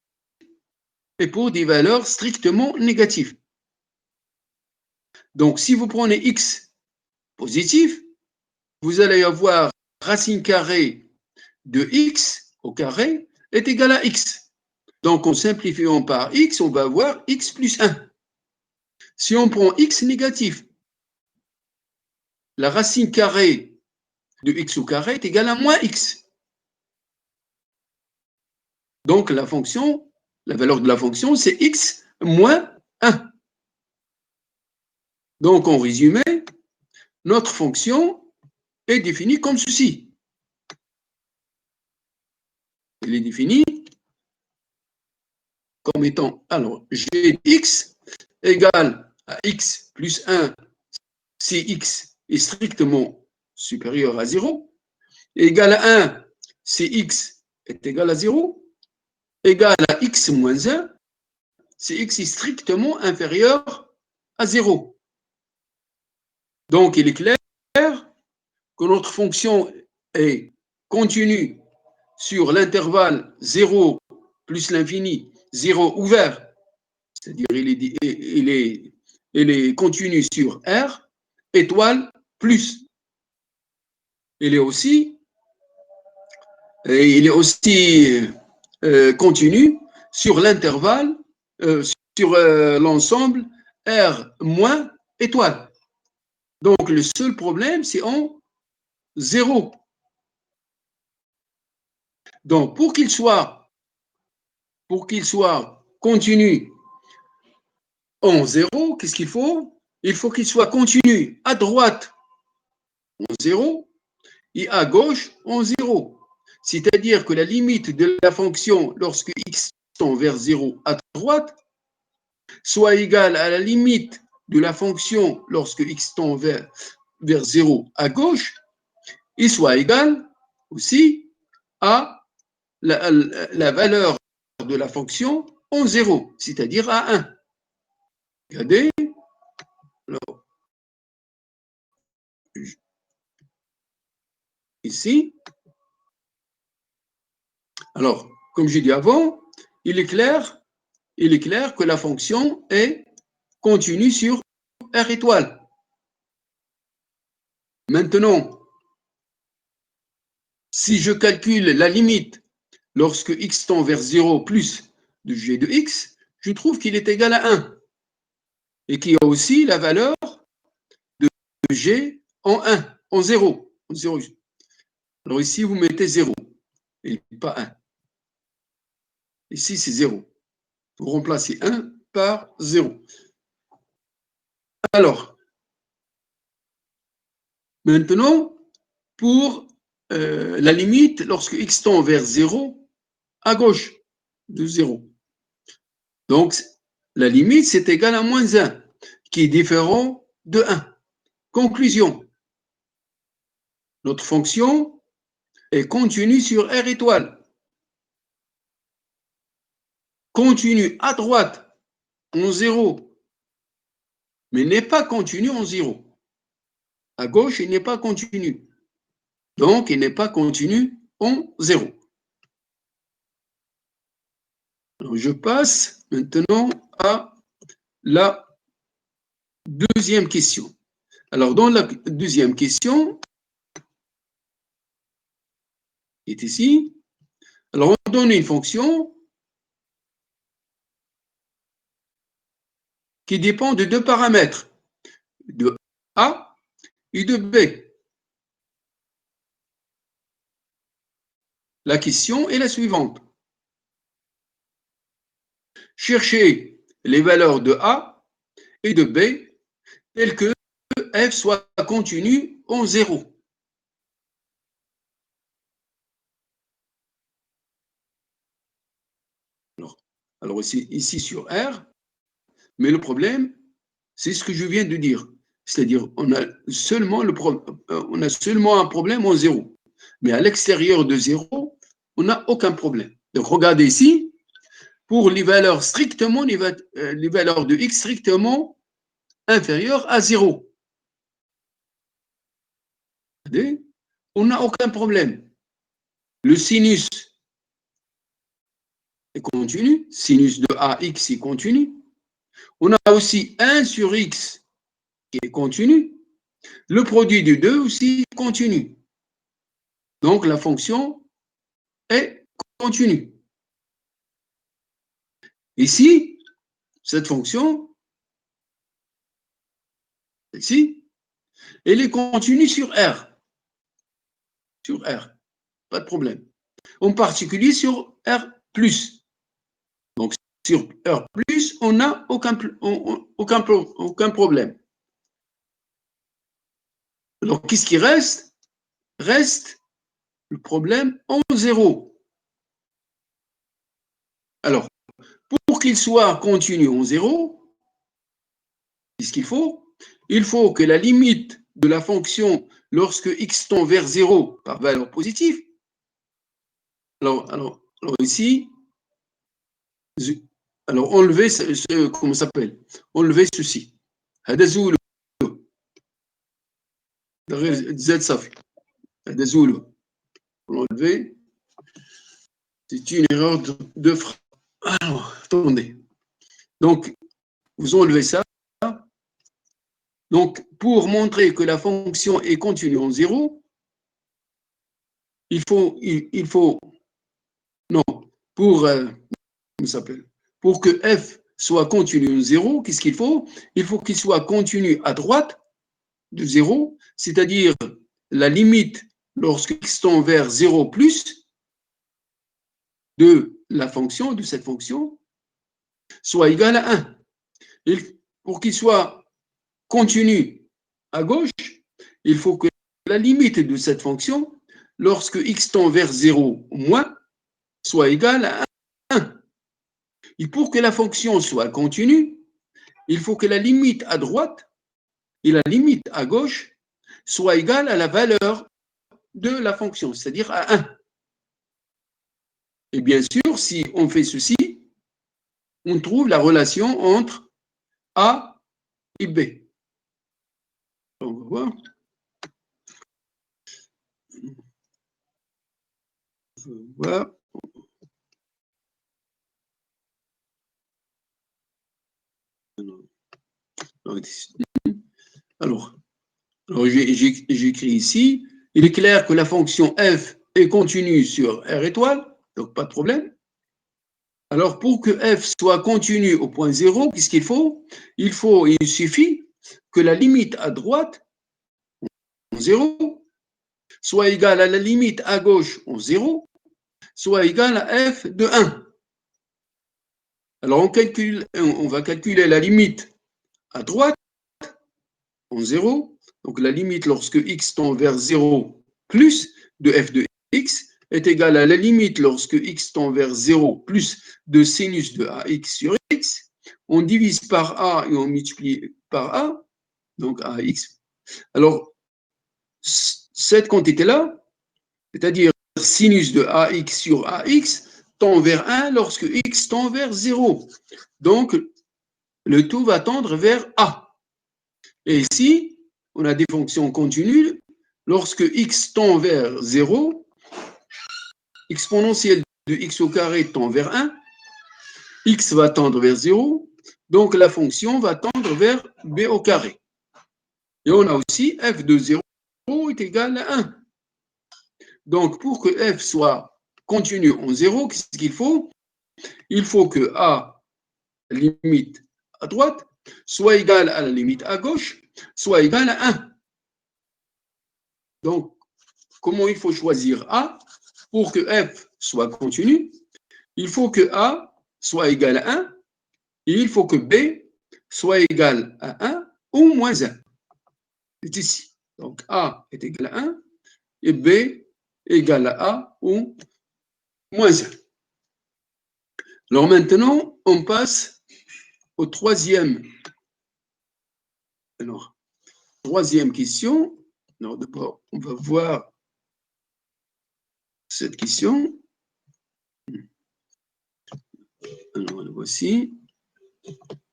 et pour des valeurs strictement négatives. Donc, si vous prenez x positif, vous allez avoir racine carrée de x au carré est égal à x. Donc, en simplifiant par x, on va avoir x plus 1. Si on prend x négatif, la racine carrée de x au carré est égal à moins x. Donc, la valeur de la fonction, c'est x moins 1. Donc, en résumé, notre fonction est définie comme ceci. Elle est définie comme étant, alors, g de x égale à x plus 1 si x est strictement supérieur à 0, égale à 1 si x est égal à 0, égale à x moins 1 si x est strictement inférieur à 0. Donc, il est clair que notre fonction est continue sur l'intervalle 0 plus l'infini, 0 ouvert, c'est-à-dire il est continu sur R, étoile plus. Il est aussi continu sur l'intervalle, sur l'ensemble R moins étoile. Donc, le seul problème, c'est en 0. Donc, pour qu'il soit continu en 0, qu'est-ce qu'il faut? Il faut qu'il soit continu à droite en 0 et à gauche en 0. C'est-à-dire que la limite de la fonction lorsque x tend vers 0 à droite soit égale à la limite de la fonction lorsque x tend vers 0 à gauche et soit égale aussi à la valeur de la fonction en 0, c'est-à-dire à 1. Regardez. Alors, ici. Alors, comme j'ai dit avant, il est clair que la fonction est continue sur R étoile. Maintenant, si je calcule la limite lorsque x tend vers 0 plus de g de x, je trouve qu'il est égal à 1 et qu'il y a aussi la valeur de g en 1, en 0. Alors ici, vous mettez 0 et pas 1. Ici, c'est 0. Vous remplacez 1 par 0. Alors, maintenant, pour la limite, lorsque x tend vers 0, à gauche de 0. Donc, la limite, c'est égal à moins 1, qui est différent de 1. Conclusion. Notre fonction est continue sur R étoile. Continue à droite en 0, mais n'est pas continue en 0. À gauche, il n'est pas continu. Donc, il n'est pas continu en 0. Alors, je passe maintenant à la deuxième question. Alors, dans la deuxième question, qui est ici, alors on donne une fonction qui dépend de deux paramètres, de A et de B. La question est la suivante. Cherchez les valeurs de A et de B telles que f soit continue en 0. Alors ici sur R, mais le problème, c'est ce que je viens de dire. C'est-à-dire, on a seulement un problème en 0. Mais à l'extérieur de 0, on n'a aucun problème. Donc, regardez ici, pour les valeurs strictement, les valeurs de x strictement inférieures à 0. Regardez, on n'a aucun problème. Le sinus est continu, sinus de AX est continu. On a aussi 1 sur x qui est continu. Le produit de 2 aussi est continu. Donc, la fonction est continue. Ici, cette fonction, ici, elle est continue sur R. sur R. Pas de problème. En particulier sur R+. Donc, sur R+, on n'a aucun problème. Alors, qu'est-ce qui reste? Reste le problème en 0. Alors, pour qu'il soit continu en 0, qu'est-ce qu'il faut? Il faut que la limite de la fonction lorsque x tend vers 0 par valeur positive. Alors ici, alors enlever comment ça s'appelle? Enlever ceci. هذا زولو. Z صافي. هذا زولو. Enlever. C'est une erreur de frappe. Alors, attendez. Donc, vous enlevez ça. Donc, pour montrer que la fonction est continue en 0, il faut non, pour que f soit continu en 0, qu'est-ce qu'il faut? Il faut qu'il soit continu à droite de 0, c'est-à-dire la limite lorsque x tend vers 0 plus de la fonction, de cette fonction, soit égale à 1. Pour qu'il soit continu à gauche, il faut que la limite de cette fonction, lorsque x tend vers 0 moins, soit égale à 1. Et pour que la fonction soit continue, il faut que la limite à droite et la limite à gauche soient égales à la valeur de la fonction, c'est-à-dire à 1. Et bien sûr, si on fait ceci, on trouve la relation entre A et B. On va voir. Voilà. Alors j'écris ici, il est clair que la fonction f est continue sur R étoile, donc pas de problème. Alors pour que f soit continue au point 0, qu'est-ce qu'il faut? Il suffit que la limite à droite, en 0, soit égale à la limite à gauche en 0, soit égale à f de 1. Alors on va calculer la limite à droite en 0, donc la limite lorsque x tend vers 0 plus de f de x est égale à la limite lorsque x tend vers 0 plus de sinus de ax sur x. On divise par a et on multiplie par a, donc ax. Alors, cette quantité-là, c'est-à-dire sinus de ax sur ax, tend vers 1 lorsque x tend vers 0. Donc, le tout va tendre vers a. Et ici, on a des fonctions continues. Lorsque x tend vers 0, exponentielle de x au carré tend vers 1, x va tendre vers 0, donc la fonction va tendre vers b au carré. Et on a aussi f de 0 est égal à 1. Donc, pour que f soit continu en 0, qu'est-ce qu'il faut? Il faut que a, limite à droite, soit égal à la limite à gauche, soit égal à 1. Donc, comment il faut choisir a? Pour que f soit continu, il faut que a soit égal à 1 et il faut que b soit égal à 1 ou moins 1. C'est ici. Donc, a est égal à 1 et b égal à a ou moins 1. Alors maintenant, on passe au troisième. Alors, troisième question. Alors d'abord, on va voir cette question. Alors, la voici.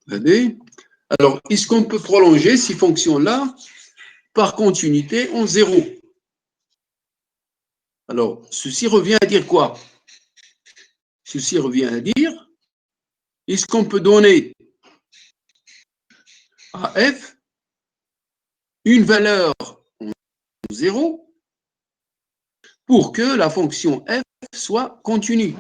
Regardez. Alors, est-ce qu'on peut prolonger ces fonctions-là par continuité en 0? Alors, ceci revient à dire quoi? Ceci revient à dire, est-ce qu'on peut donner à f une valeur en 0 pour que la fonction f soit continue?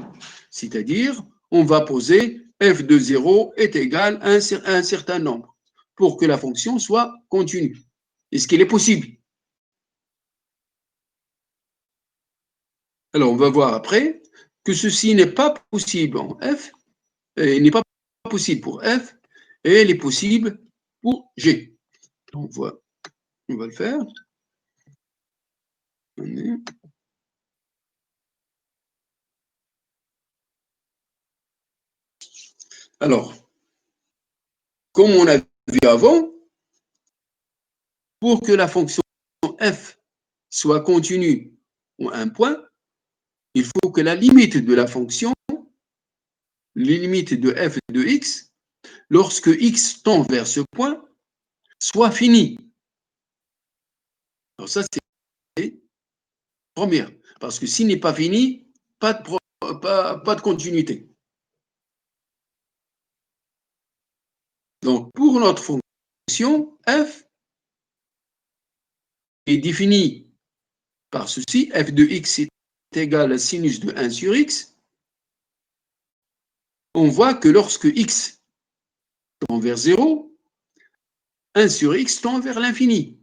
C'est-à-dire, on va poser f de 0 est égal à un certain nombre pour que la fonction soit continue. Est-ce qu'il est possible? Alors, on va voir après que ceci n'est pas possible en F, et n'est pas possible pour F, et elle est possible pour G. On va le faire. Alors, comme on a vu avant, pour que la fonction f soit continue ou un point, il faut que la limite de la fonction, les limites de f de x, lorsque x tend vers ce point, soit finie. Alors ça, c'est la première. Parce que s'il n'est pas fini, pas de continuité. Donc, pour notre fonction, f est définie par ceci, f de x est égal à sinus de 1 sur x. On voit que lorsque x tend vers 0, 1 sur x tend vers l'infini.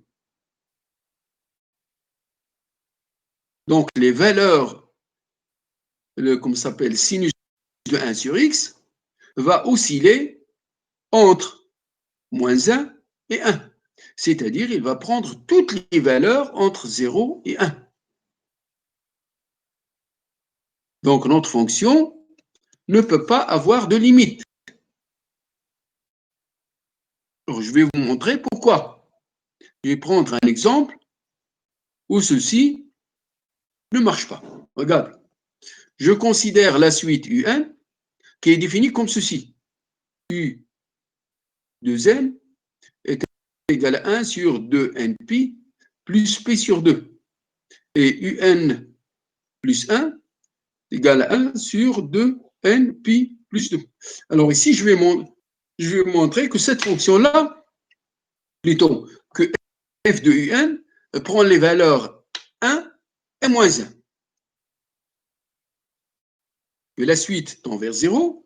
Donc, les valeurs, comme ça s'appelle, sinus de 1 sur x, va osciller entre moins 1 et 1. C'est-à-dire, il va prendre toutes les valeurs entre 0 et 1. Donc, notre fonction ne peut pas avoir de limite. Alors, je vais vous montrer pourquoi. Je vais prendre un exemple où ceci ne marche pas. Regarde. Je considère la suite UN qui est définie comme ceci. U de n est égal à 1 sur 2npi plus p sur 2. Et un plus 1 est égal à 1 sur 2npi plus 2. Alors ici, je vais montrer que cette fonction-là, plutôt que f de un prend les valeurs 1 et moins 1. Et la suite tend vers 0,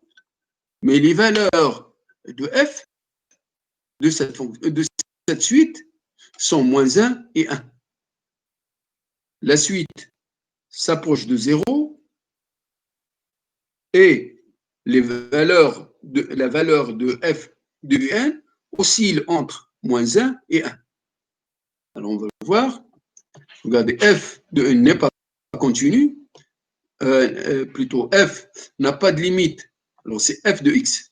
mais les valeurs de f de cette suite sont moins 1 et 1. La suite s'approche de 0 et la valeur de f de un oscille entre moins 1 et 1. Alors, on va le voir. Regardez, f de n n'est pas continu. Plutôt, f n'a pas de limite. Alors, c'est f de x.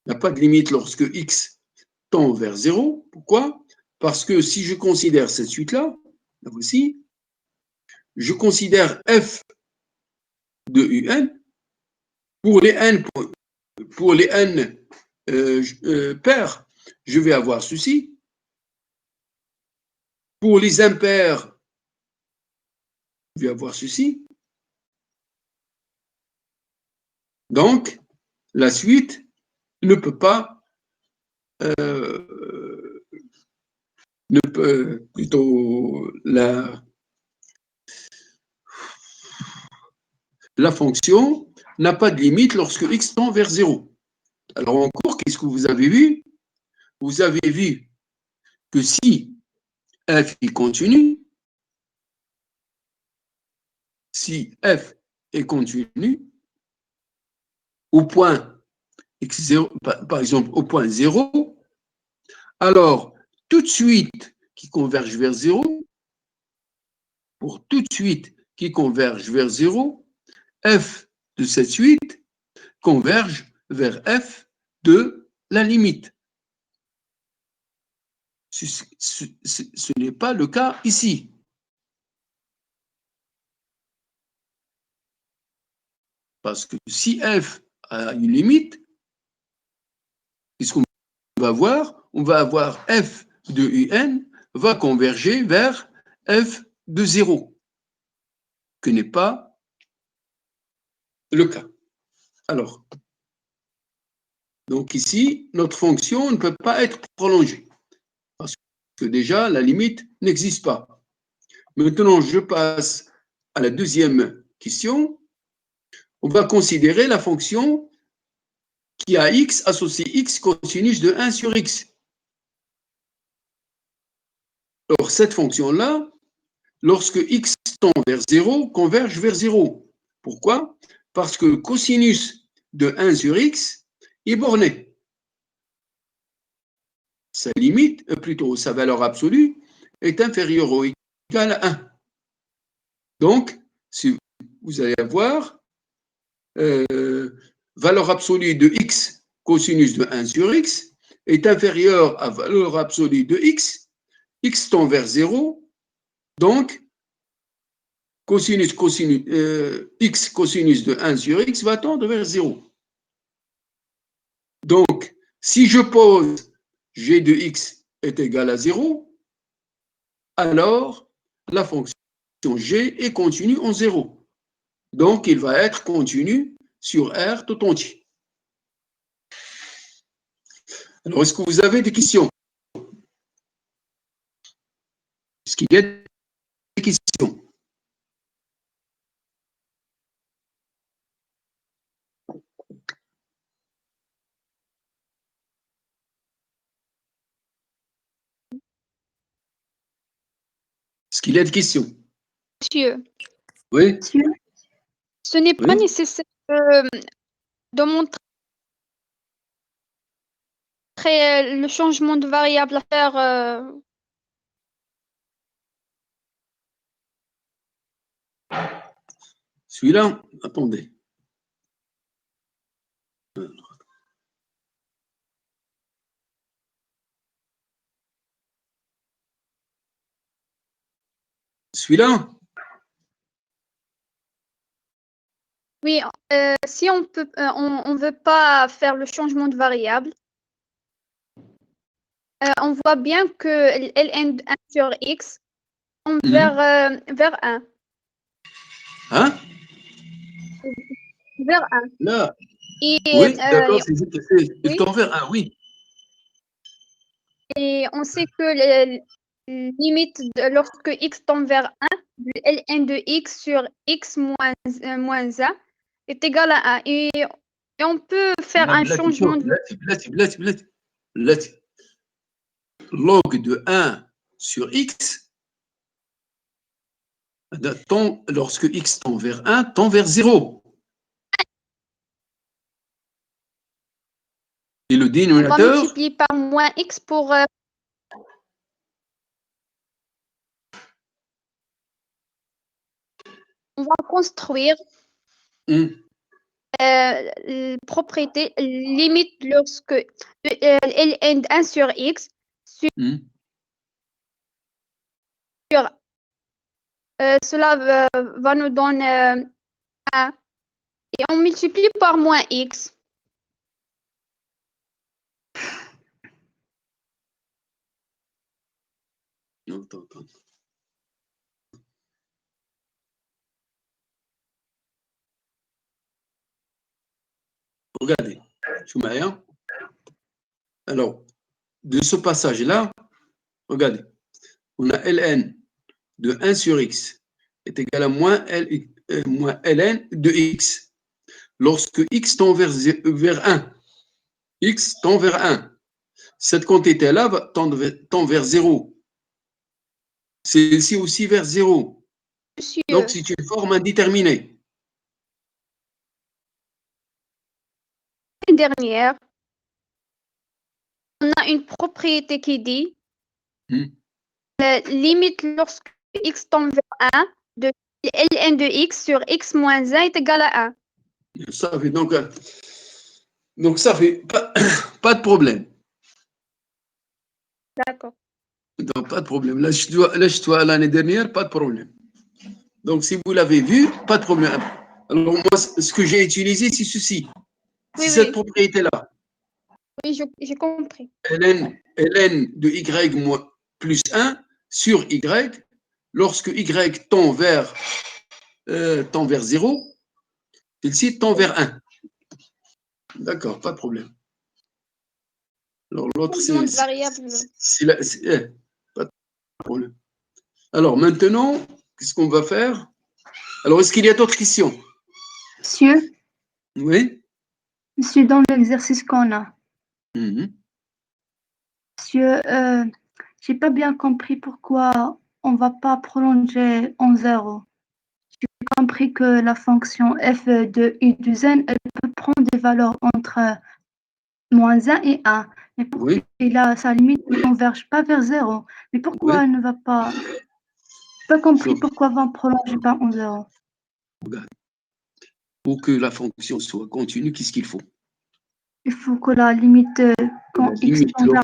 N'a pas de limite lorsque x tend vers 0. Pourquoi? Parce que si je considère cette suite-là, là aussi, je considère f de un pour les n pairs, je vais avoir ceci. Pour les impairs, je vais avoir ceci. Donc, la suite ne peut pas, plutôt la fonction n'a pas de limite lorsque x tend vers 0. Alors, en cours, qu'est-ce que vous avez vu? Vous avez vu que si f est continu, si f est continu, au point x0, par exemple, au point 0, alors, toute suite qui converge vers 0, pour toute suite qui converge vers 0, f de cette suite converge vers f de la limite. Ce n'est pas le cas ici. Parce que si f a une limite, qu'est-ce qu'on va voir? On va avoir f de un va converger vers f de 0, que n'est pas le cas. Alors, donc ici, notre fonction ne peut pas être prolongée, parce que déjà, la limite n'existe pas. Maintenant, je passe à la deuxième question. On va considérer la fonction qui a x associé x cosinus de 1 sur x. Alors, cette fonction-là, lorsque x tend vers 0 converge vers 0. Pourquoi? Parce que le cosinus de 1 sur x est borné. Sa limite, plutôt sa valeur absolue, est inférieure ou égale à 1. Donc, si vous allez avoir valeur absolue de x, cosinus de 1 sur x, est inférieure à valeur absolue de x tend vers 0, donc x cosinus de 1 sur x va tendre vers 0. Donc, si je pose g de x est égal à 0, alors la fonction g est continue en 0. Donc, il va être continu sur R tout entier. Alors, est-ce que vous avez des questions? Est-ce qu'il y a des questions? Est-ce qu'il y a des questions? Monsieur. Oui. Ce n'est pas nécessaire de montrer le changement de variable à faire. Celui-là, attendez. Celui-là? Oui, si on peut, on veut pas faire le changement de variable, on voit bien que ln 1 sur x tend vers 1. Hein? Vers 1. Là. Et, Oui, d'accord, il oui. tend vers 1, oui. Et on sait que la limite lorsque x tend vers 1, ln de x sur x moins 1 est égal à 1. Et on peut faire un changement de... Log de 1 sur x, lorsque x tend vers 1, tend vers 0. Et le dénominateur... On va multiplier par moins x pour... on va construire propriété limite lorsque ln 1 sur x sur cela va nous donner 1 et on multiplie par moins x. Attends. Regardez, alors, de ce passage-là, regardez, on a ln de 1 sur x est égal à moins ln de x. Lorsque x tend vers 1, x tend vers 1, cette quantité-là tend vers 0. Celle-ci aussi vers 0. Monsieur. Donc, c'est une forme indéterminée. Dernière, on a une propriété qui dit limite lorsque x tend vers 1 de ln de x sur x moins 1 est égal à 1. Ça fait donc ça fait pas de problème. D'accord. Donc, pas de problème. Lâche-toi l'année dernière, pas de problème. Donc, si vous l'avez vu, pas de problème. Alors, moi, ce que j'ai utilisé, c'est ceci. C'est cette propriété-là. Oui, j'ai compris. ln de y plus 1 sur y, lorsque y tend vers 0, celle-ci tend vers 1. D'accord, pas de problème. Alors, l'autre, c'est pas de problème. Alors, maintenant, qu'est-ce qu'on va faire? Alors, est-ce qu'il y a d'autres questions? Monsieur? Oui? Monsieur, dans l'exercice qu'on a. Monsieur, j'ai pas bien compris pourquoi on va pas prolonger en 0. j'ai compris que la fonction f de u de n, elle peut prendre des valeurs entre -1 et 1. Mais Oui. et là, sa limite ne converge pas vers 0. Mais pourquoi Oui. elle ne va pas? Je n'ai pas compris pourquoi va prolonger pas en 0. Regarde. Pour que la fonction soit continue, qu'est-ce qu'il faut? Il faut que la limite, quand La x limite tend vers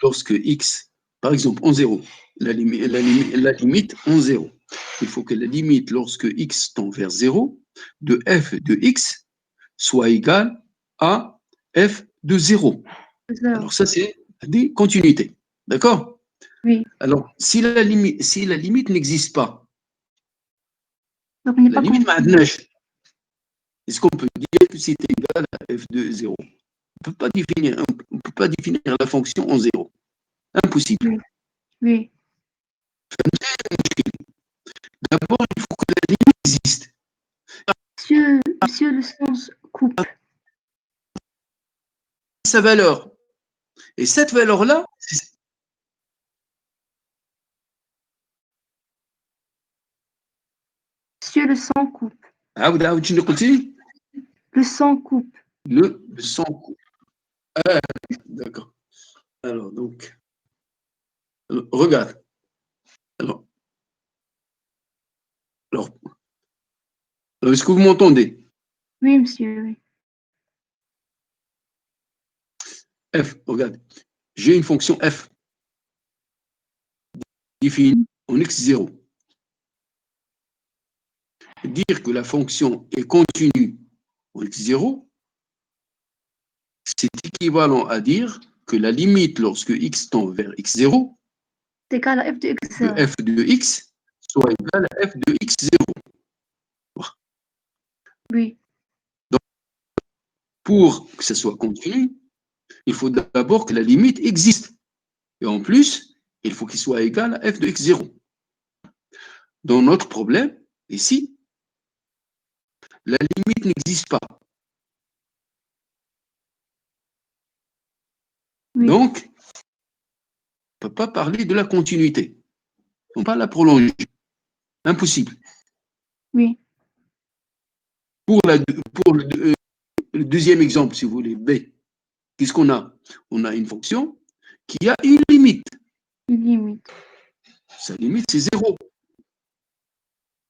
lorsque x, par exemple, en 0, la limite en 0. Il faut que la limite lorsque x tend vers 0 de f de x soit égale à f de 0. Alors ça, c'est des continuités. D'accord? Oui. Alors, si la limite n'existe pas, Donc, il n'est la pas limite continu. est-ce qu'on peut dire que c'est égal à f de 0? On ne peut pas définir la fonction en 0. Impossible. Oui. Oui. D'abord, il faut que la limite existe. Monsieur, le sens coupe. Sa valeur. Et cette valeur-là, Monsieur, le son coupe. Le son coupe. Le son coupe. D'accord. Alors, donc, regarde. Alors, est-ce que vous m'entendez? Oui, monsieur, oui. F, regarde. J'ai une fonction f définie en x0. Dire que la fonction est continue en x0, c'est équivalent à dire que la limite lorsque x tend vers x0 C'est égal à f de x0. de f de x soit égale à f de x0. Oui. Donc, pour que ça soit continu, il faut d'abord que la limite existe. Et en plus, il faut qu'il soit égal à f de x0. Dans notre problème, ici, la limite n'existe pas. Oui. Donc, on ne peut pas parler de la continuité. On ne peut pas la prolonger. Impossible. Oui. Pour le deuxième exemple, si vous voulez, B, qu'est-ce qu'on a? On a une fonction qui a une limite. Une limite. Sa limite, c'est 0.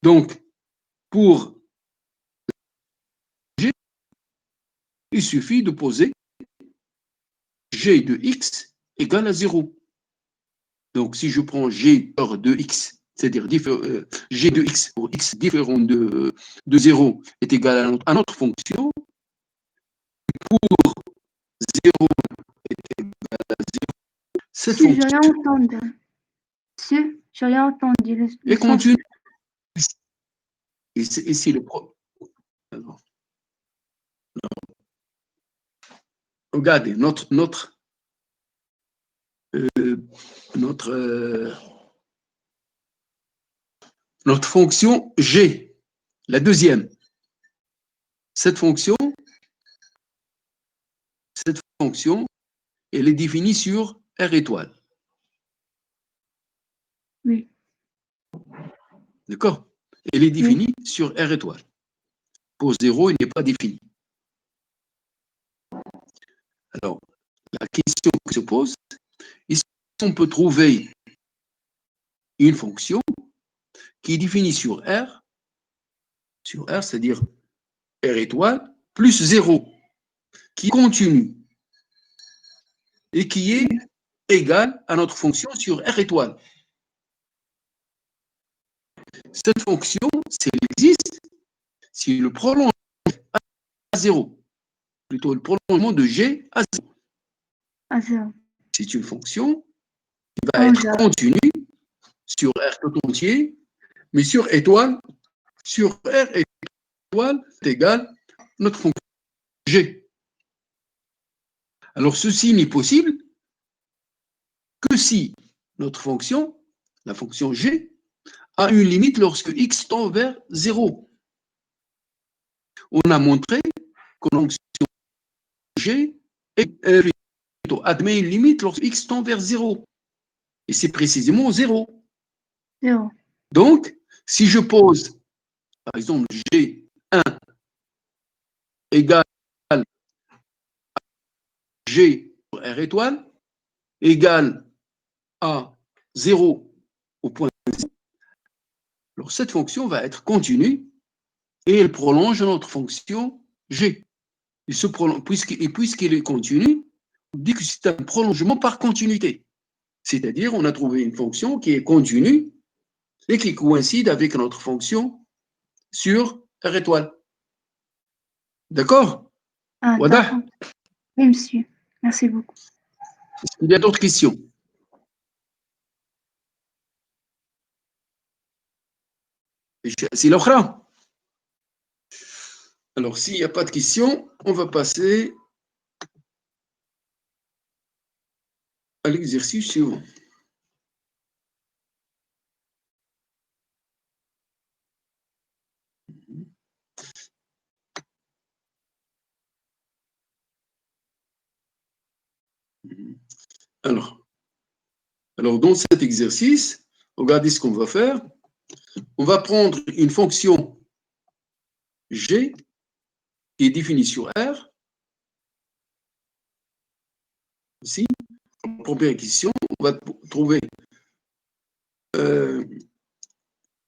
Donc, pour G, il suffit de poser G de x égale à 0. Donc, si je prends G de x, c'est-à-dire G de x pour x différent de 0 est égal à notre fonction, pour 0 est égal à 0, cette Monsieur, j'ai fonction rien entendu. Monsieur, j'ai rien entendu. est continue. Et c'est le problème. Regardez, notre fonction G, la deuxième. Cette fonction, elle est définie sur R étoile. Oui. D'accord? Elle est définie sur R étoile. Pour 0, il n'est pas défini. Alors, la question qui se pose, est-ce qu'on peut trouver une fonction qui est définie sur R, c'est-à-dire R étoile, plus 0, qui continue et qui est égale à notre fonction sur R étoile. Cette fonction, si elle existe, si le prolongement à 0, plutôt le prolongement de G à 0, À 0. c'est une fonction qui va être continue sur R tout entier, mais sur étoile, sur R étoile est égal à notre fonction G. Alors, ceci n'est possible que si notre fonction, la fonction G, a une limite lorsque x tend vers 0. On a montré que la fonction G admet une limite lorsque x tend vers 0. Et c'est précisément 0. 0. Donc, Si je pose, par exemple, G1 égale G sur R étoile égale à 0 au point 0, alors cette fonction va être continue et elle prolonge notre fonction G. Puisqu'il est continu, on dit que c'est un prolongement par continuité. C'est-à-dire, on a trouvé une fonction qui est continue et qui coïncide avec notre fonction sur R étoile. D'accord? Ah, d'accord. Oui, monsieur. Merci beaucoup. Est-ce qu'il y a d'autres questions? C'est l'autre. Alors, s'il n'y a pas de questions, on va passer à l'exercice suivant. Alors, dans cet exercice, regardez ce qu'on va faire. On va prendre une fonction G qui est définie sur R. Ici, première question, on va trouver.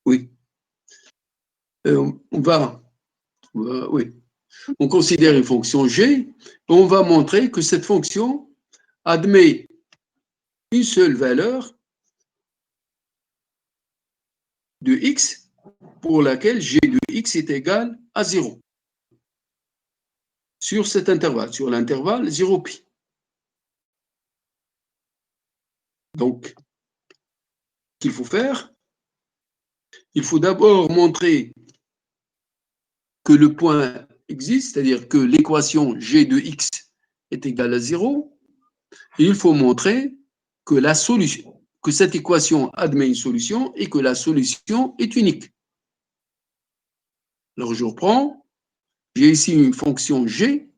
Oui. Oui. On considère une fonction G. On va montrer que cette fonction admet une seule valeur de x pour laquelle g de x est égal à 0 sur cet intervalle, sur l'intervalle 0π. Donc, ce qu'il faut faire, il faut d'abord montrer que le point existe, c'est-à-dire que l'équation g de x est égale à 0, et il faut montrer que la solution, que cette équation admet une solution et que la solution est unique. Alors, je reprends. J'ai ici une fonction g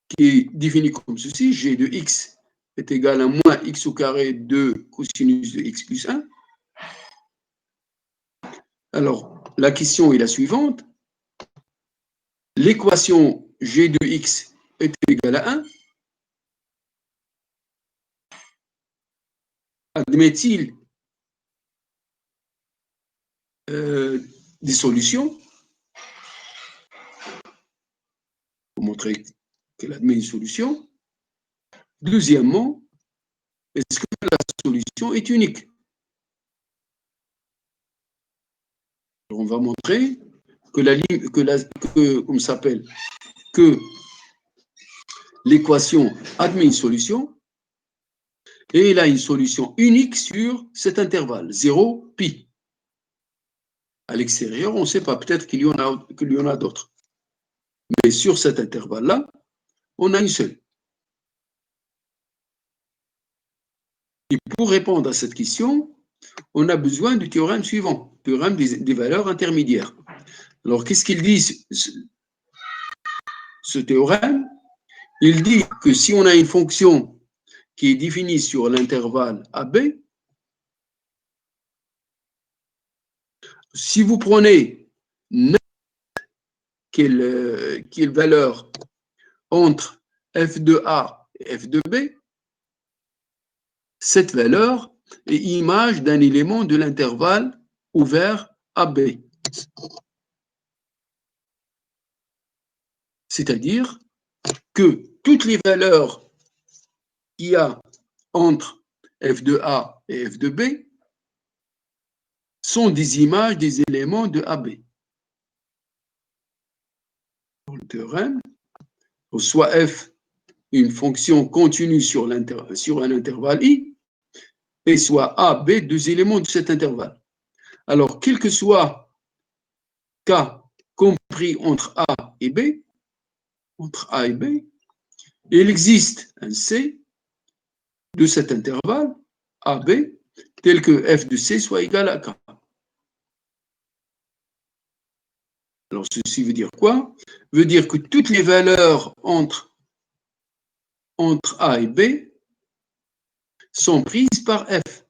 qui est définie comme ceci. G de x est égal à moins x au carré de cosinus de x plus 1. Alors, la question est la suivante. L'équation g de x est égale à 1. Admet-il des solutions? Pour montrer qu'elle admet une solution. Deuxièmement, est-ce que la solution est unique? Alors, on va montrer que l'équation admet une solution et elle a une solution unique sur cet intervalle, 0, pi. À l'extérieur, on ne sait pas, peut-être qu'il y en a d'autres. Mais sur cet intervalle-là, on a une seule. Et pour répondre à cette question, on a besoin du théorème suivant, théorème des valeurs intermédiaires. Alors, qu'est-ce qu'il dit, ce théorème? Il dit que si on a une fonction qui est définie sur l'intervalle AB, si vous prenez quelle valeur entre f de A et f de B, cette valeur est image d'un élément de l'intervalle ouvert AB. C'est-à-dire que toutes les valeurs qu'il y a entre f de A et f de B sont des images des éléments de AB. Le théorème, soit f une fonction continue sur un intervalle I, et soit A, B, deux éléments de cet intervalle. Alors, quel que soit K compris entre A et B, il existe un C de cet intervalle AB tel que f de C soit égal à K. Alors, ceci veut dire quoi? Veut dire que toutes les valeurs entre A et B sont prises par f.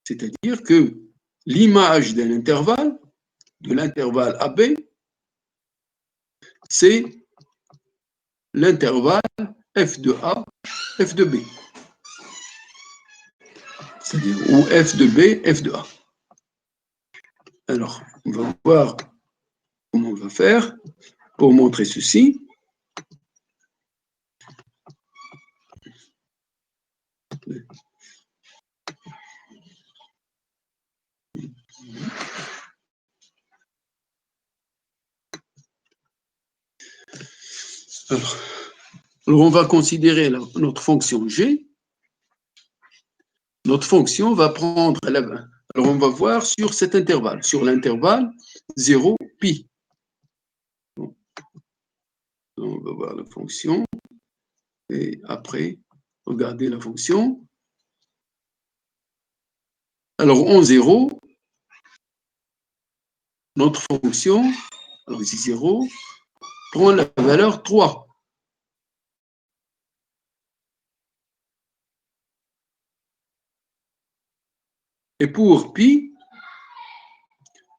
C'est-à-dire que l'image de l'intervalle AB, c'est l'intervalle f de A, f de B. C'est-à-dire, ou f de B, f de A. Alors, on va voir comment on va faire pour montrer ceci. Alors, on va considérer notre fonction G. Notre fonction va prendre la... Alors, on va voir sur cet intervalle, sur l'intervalle 0, pi. On va voir la fonction. Et après, regardez la fonction. Alors, en 0, notre fonction, alors ici 0, prend la valeur 3. Et pour pi,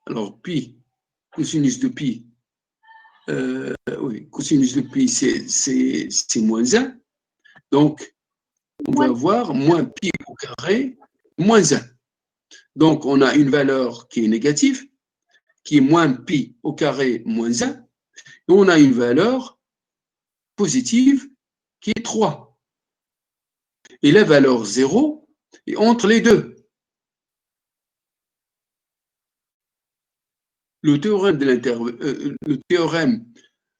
alors pi, cosinus de pi, oui, cosinus de pi, c'est moins 1. Donc, on va avoir moins pi au carré, moins 1. Donc, on a une valeur qui est négative, qui est moins pi au carré, moins 1. Et on a une valeur positive qui est 3. Et la valeur 0 est entre les deux. Le théorème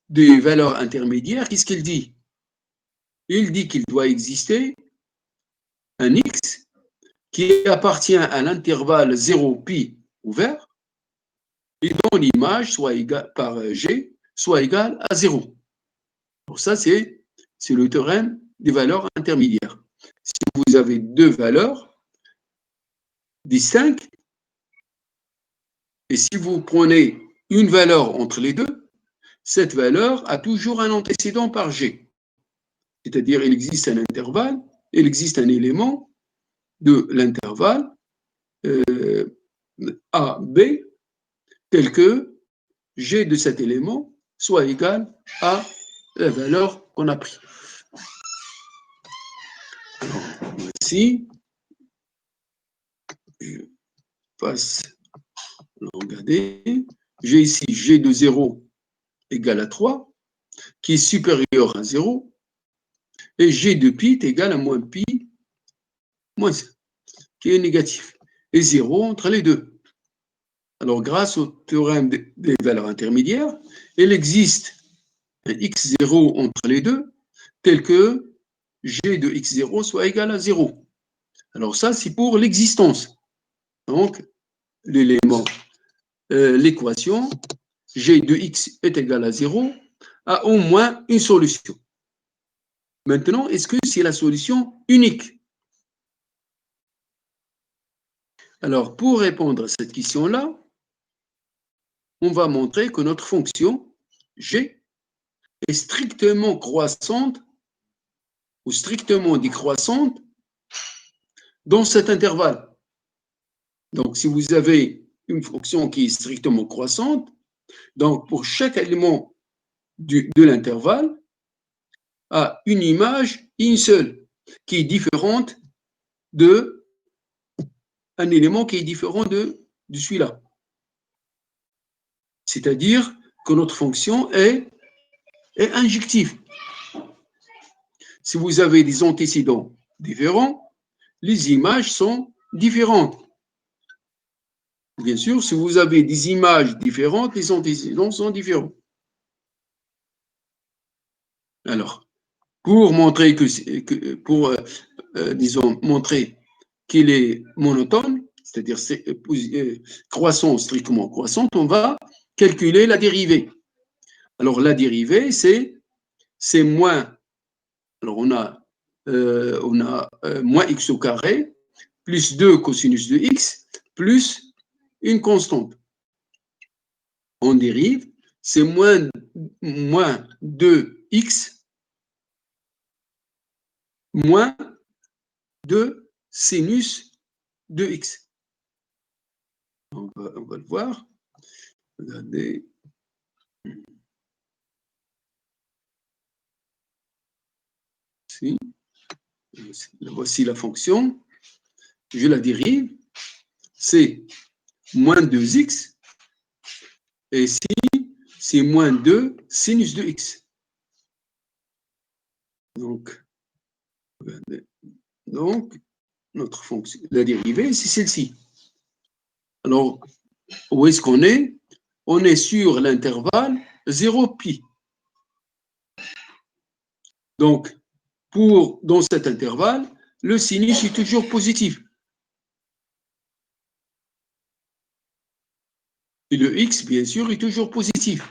des valeurs intermédiaires, qu'est-ce qu'il dit? Il dit qu'il doit exister un x qui appartient à l'intervalle 0pi ouvert et dont l'image soit égale par g soit égale à 0. Donc ça, c'est le théorème des valeurs intermédiaires. Si vous avez deux valeurs distinctes, et si vous prenez une valeur entre les deux, cette valeur a toujours un antécédent par g. C'est-à-dire, il existe un intervalle, il existe un élément de l'intervalle A, B, tel que g de cet élément soit égal à la valeur qu'on a prise. Alors, voici, je passe, regardez, j'ai ici g de 0 égale à 3, qui est supérieur à 0, et g de pi est égal à moins pi, moins 1, qui est négatif, et 0 entre les deux. Alors, grâce au théorème des valeurs intermédiaires, il existe un x0 entre les deux, tel que g de x0 soit égal à 0. Alors ça, c'est pour l'existence. Donc, l'élément, l'équation, g de x est égal à 0, a au moins une solution. Maintenant, est-ce que c'est la solution unique? Alors, pour répondre à cette question-là, on va montrer que notre fonction g est strictement croissante ou strictement décroissante dans cet intervalle. Donc, si vous avez une fonction qui est strictement croissante, donc pour chaque élément de l'intervalle, a une image, une seule, qui est différente de un élément qui est différent de celui-là. C'est-à-dire que notre fonction est injective. Si vous avez des antécédents différents, les images sont différentes. Bien sûr, si vous avez des images différentes, les antécédents sont différents. Alors, pour montrer disons, montrer qu'il est monotone, c'est-à-dire croissant, strictement croissante, on va calculer la dérivée. Alors, la dérivée, c'est moins, alors on a moins x au carré, plus 2 cosinus de x, plus une constante. On dérive, c'est moins 2x moins 2 sinus de x. On va le voir. Regardez. Voici la fonction. Je la dérive. C'est moins 2x. Et ici, c'est moins 2 sinus de x. Donc, notre fonction, la dérivée, c'est celle-ci. Alors, où est-ce qu'on est? On est sur l'intervalle 0pi. Donc, dans cet intervalle, le sinus est toujours positif. Et le x, bien sûr, est toujours positif.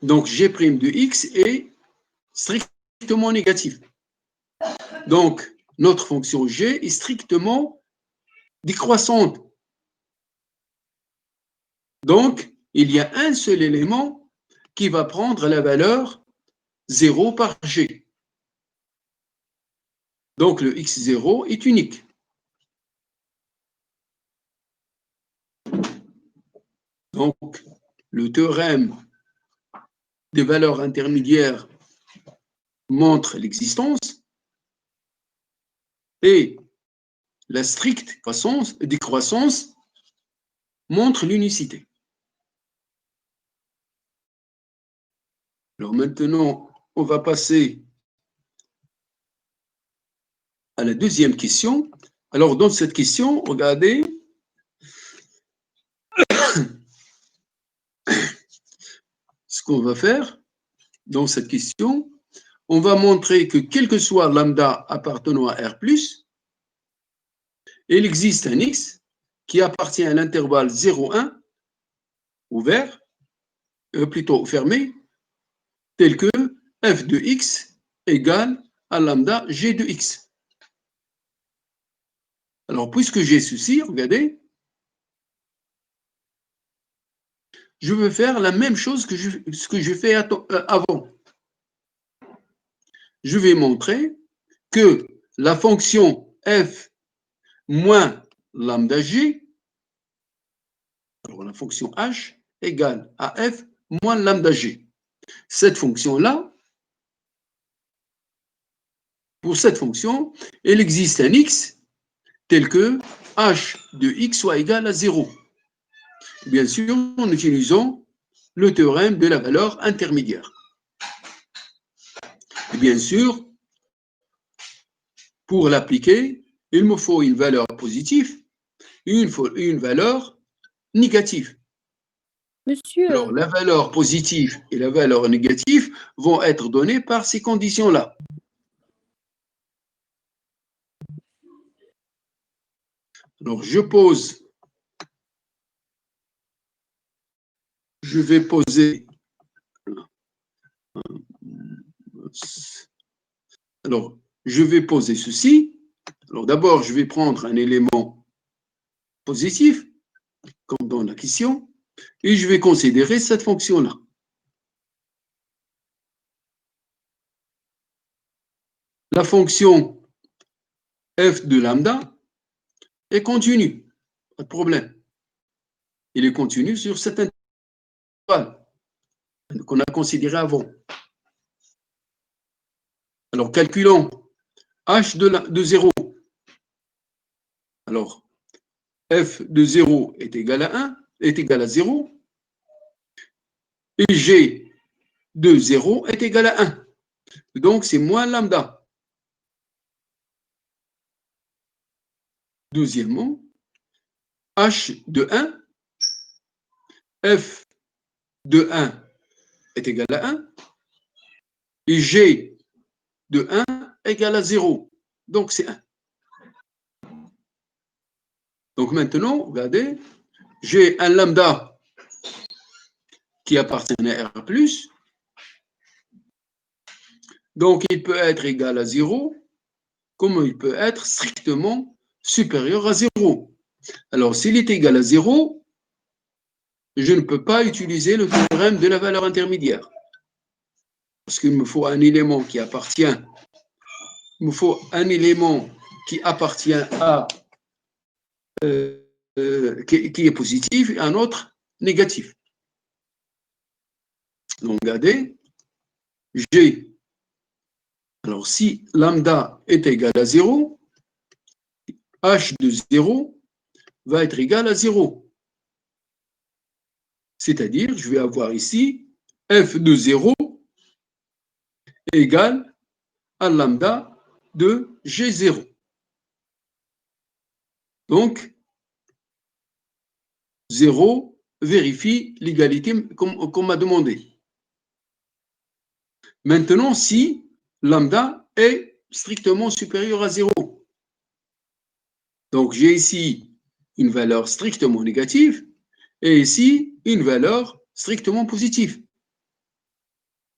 Donc, g' de x est strictement négatif. Donc, notre fonction g est strictement décroissante. Donc, il y a un seul élément qui va prendre la valeur 0 par g. Donc, le x0 est unique. Donc, le théorème des valeurs intermédiaires montre l'existence et la stricte décroissance montre l'unicité. Alors maintenant, on va passer à la deuxième question. Alors, dans cette question, regardez, ce qu'on va faire dans cette question, on va montrer que quel que soit lambda appartenant à R+, il existe un x qui appartient à l'intervalle 0,1 ouvert, plutôt fermé, tel que f de x égale à lambda g de x. Alors, puisque j'ai ceci, regardez, je veux faire la même chose que ce que j'ai fait avant. Je vais montrer que la fonction f moins lambda g, alors la fonction h égale à f moins lambda g. Cette fonction-là, pour cette fonction, il existe un x tel que h de x soit égal à 0. Bien sûr, en utilisant le théorème de la valeur intermédiaire. Et bien sûr, pour l'appliquer, il me faut une valeur positive et une valeur négative. Monsieur. Alors, la valeur positive et la valeur négative vont être données par ces conditions-là. Alors, je vais poser. Alors, je vais poser ceci. Alors, d'abord, je vais prendre un élément positif, comme dans la question, et je vais considérer cette fonction-là. La fonction f de lambda est continue, pas de problème. Il est continu sur cet intervalle qu'on a considéré avant. Alors, calculons h de 0. Alors, f de 0 est égal à 1, est égal à 0, et g de 0 est égal à 1. Donc, c'est moins lambda. Deuxièmement, h de 1, f de 1 est égal à 1, et g de 1 égale à 0. Donc, c'est 1. Donc, maintenant, regardez, j'ai un lambda qui appartient à R+. Donc, il peut être égal à 0, comme il peut être strictement supérieur à 0. Alors, s'il est égal à 0, je ne peux pas utiliser le théorème de la valeur intermédiaire. Parce qu'il me faut un élément qui appartient, à qui est positif et un autre négatif. Donc, regardez, G. Alors, si lambda est égal à 0, H de 0 va être égal à 0. C'est-à-dire, je vais avoir ici F de 0 égale à lambda de G0. Donc, 0 vérifie l'égalité qu'on m'a demandé. Maintenant, si lambda est strictement supérieur à 0. Donc, j'ai ici une valeur strictement négative et ici une valeur strictement positive.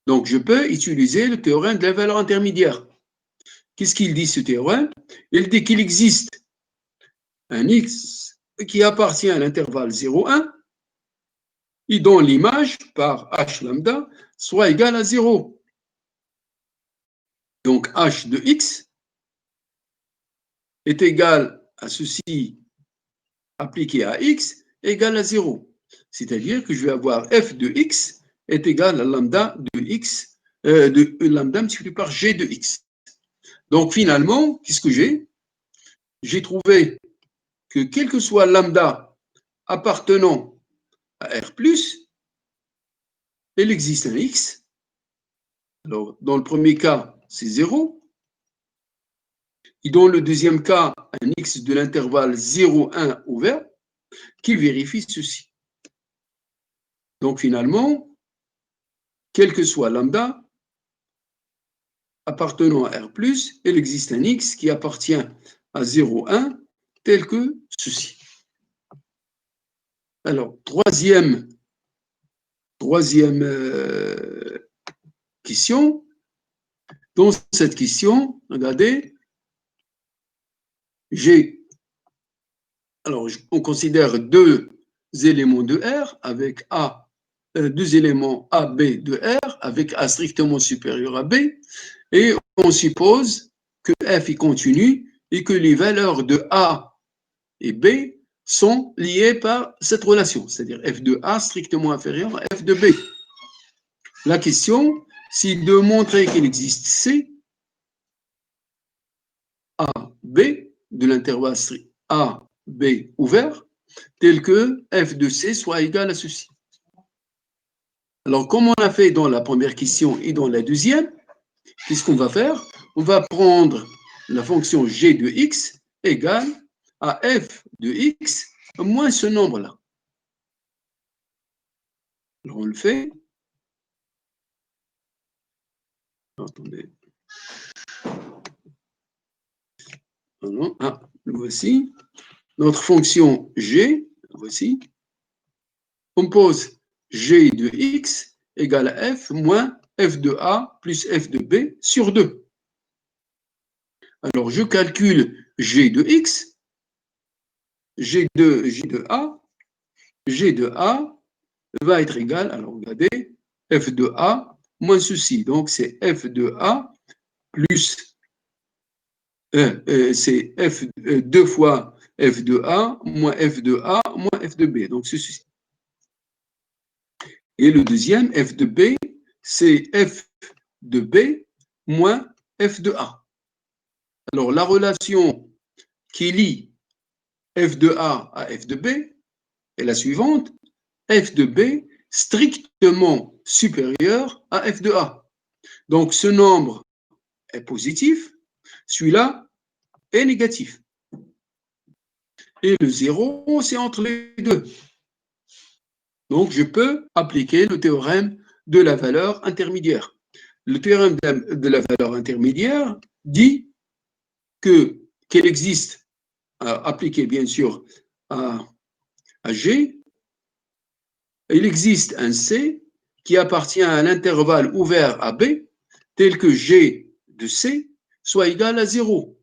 Donc, je peux utiliser le théorème de la valeur intermédiaire. Qu'est-ce qu'il dit, ce théorème? Il dit qu'il existe un x qui appartient à l'intervalle 0,1 et dont l'image par h lambda soit égale à 0. Donc, h de x est égal à ceci appliqué à x égale à 0. C'est-à-dire que je vais avoir f de x est égal à lambda de x, de lambda multiplié par g de x. Donc, finalement, qu'est-ce que j'ai? J'ai trouvé que quel que soit lambda appartenant à R+, il existe un x. Alors, dans le premier cas, c'est 0. Et dans le deuxième cas, un x de l'intervalle 0,1 ouvert, qui vérifie ceci. Donc, finalement, quel que soit lambda appartenant à R+, il existe un x qui appartient à 0,1 tel que ceci. Alors, troisième question. Dans cette question, regardez, on considère deux éléments de R avec deux éléments A, B de R avec A strictement supérieur à B, et on suppose que F est continu et que les valeurs de A et B sont liées par cette relation, c'est-à-dire F de A strictement inférieur à F de B. La question, c'est de montrer qu'il existe C, A, B, de l'intervalle A, B ouvert, tel que F de C soit égal à ceci. Alors, comme on a fait dans la première question et dans la deuxième, qu'est-ce qu'on va faire? On va prendre la fonction g de x égale à f de x moins ce nombre-là. Alors, on le fait. Attendez. Ah, voici. Notre fonction g, voici. On pose g de x égale à f moins f de a plus f de b sur 2. Alors, je calcule g de x, g de a va être égal, alors regardez, f de a moins ceci. Donc, c'est f de a plus, c'est f 2 fois f de a moins f de a moins f de b. Donc, c'est ceci. Et le deuxième, f de b, c'est f de b moins f de a. Alors, la relation qui lie f de a à f de b est la suivante. F de b strictement supérieur à f de a. Donc, ce nombre est positif, celui-là est négatif. Et le 0, c'est entre les deux. Donc, je peux appliquer le théorème de la valeur intermédiaire. Le théorème de la valeur intermédiaire dit qu'elle existe, appliqué bien sûr à G, il existe un C qui appartient à l'intervalle ouvert à B, tel que G de C soit égal à 0.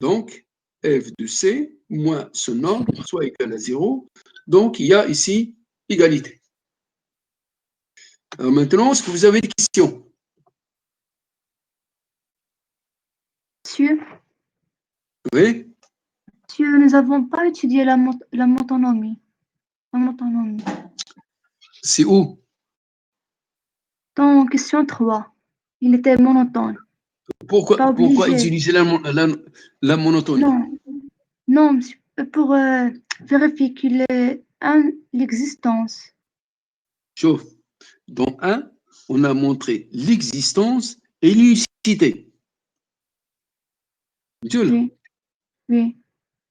Donc, f de C moins ce nombre soit égal à 0. Donc, il y a ici égalité. Alors maintenant, est-ce que vous avez des questions? Monsieur? Oui? Monsieur, nous n'avons pas étudié la monotonie. C'est où? Dans question 3. Il était monotone. Pourquoi utiliser la monotonie? Non, monsieur, pour vérifier qu'il est l'existence. Sauf, dans 1, on a montré l'existence et l'unicité. Oui.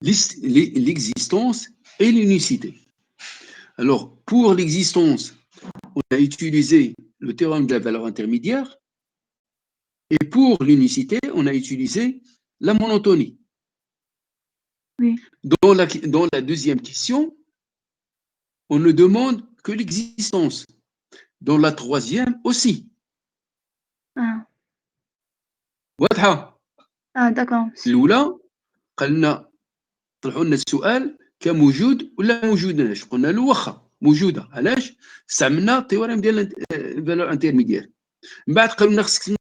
L'existence et l'unicité. Alors, pour l'existence, on a utilisé le théorème de la valeur intermédiaire, et pour l'unicité, on a utilisé la monotonie. Oui. Dans la deuxième question, on ne demande que l'existence. Dans la troisième aussi. واضحة؟ d'accord. الأولى قالنا طرحوا لنا السؤال كموجود ولا موجودناش، قلنا له واخا موجوده. علاش؟ استعملنا التيوريم ديال الفالور انترميديير. من بعد قالوا لنا خصك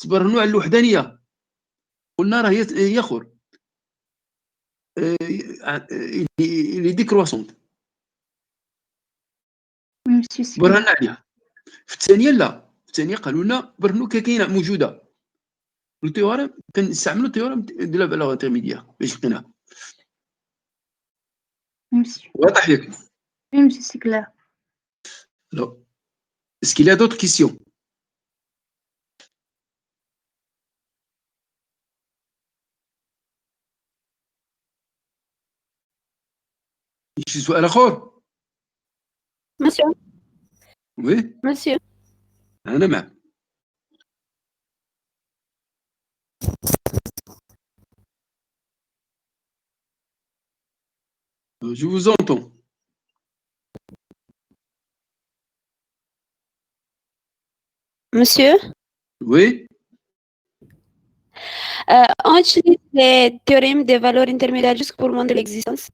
تبرهنوا على الوحدانيه، قلنا راه هي اخر اللي ديكروسونت برهنا عليها. في الثانيه لا، في الثانيه قالوا لنا برهنوا كاينه موجوده. التيوريم كنستعملوا التيوريم ديال الفالور انترميديير باش لقيناها. واضح ياك؟ Oui, monsieur, c'est clair. Alors, est-ce qu'il y a d'autres questions? شي سؤال آخر؟ Monsieur, Oui, monsieur. أنا معك. Je vous entends. Monsieur, Oui, on utilise les théorèmes des valeurs intermédiaires juste pour montrer l'existence.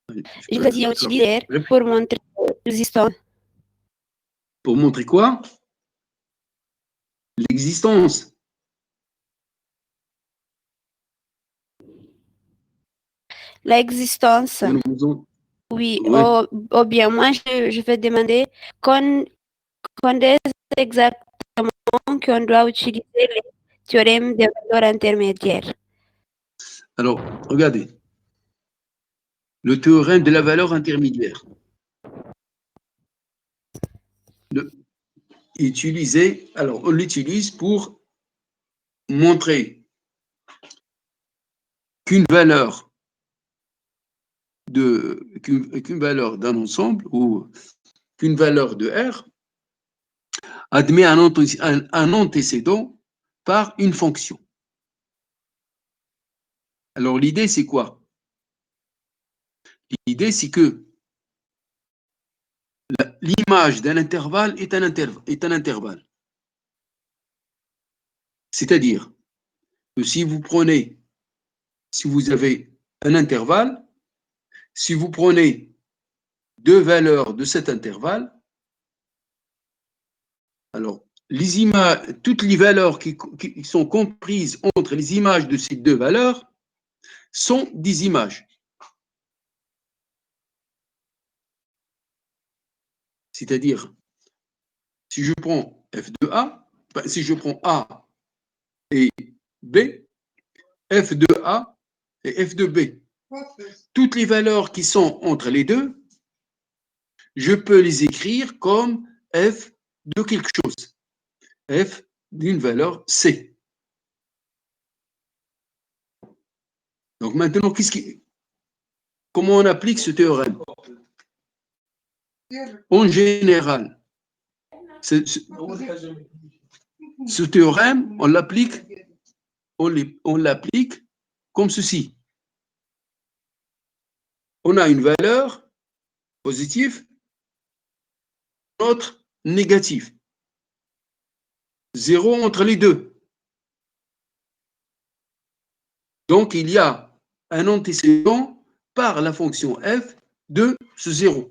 Je vous ai dit utiliser pour montrer l'existence. pour montrer quoi? L'existence. L'existence. Oui, Oui. ou bien moi, je vais demander quand est exactement qu'on doit utiliser les théorèmes des valeurs intermédiaires. Alors, regardez. Le théorème de la valeur intermédiaire. Alors, on l'utilise pour montrer qu'une valeur d'un ensemble ou qu'une valeur de R admet un antécédent par une fonction. Alors, l'idée, c'est quoi? L'idée, c'est que l'image d'un intervalle est un intervalle. C'est-à-dire que si vous avez un intervalle, si vous prenez deux valeurs de cet intervalle, alors toutes les valeurs qui sont comprises entre les images de ces deux valeurs sont des images. C'est-à-dire, si je prends f de A, si je prends A et B, f de A et f de B, toutes les valeurs qui sont entre les deux, je peux les écrire comme f de quelque chose, f d'une valeur C. Donc maintenant, comment on applique ce théorème? En général, ce théorème, on l'applique comme ceci. On a une valeur positive, une autre négative. 0 entre les deux. Donc, il y a un antécédent par la fonction f de ce 0.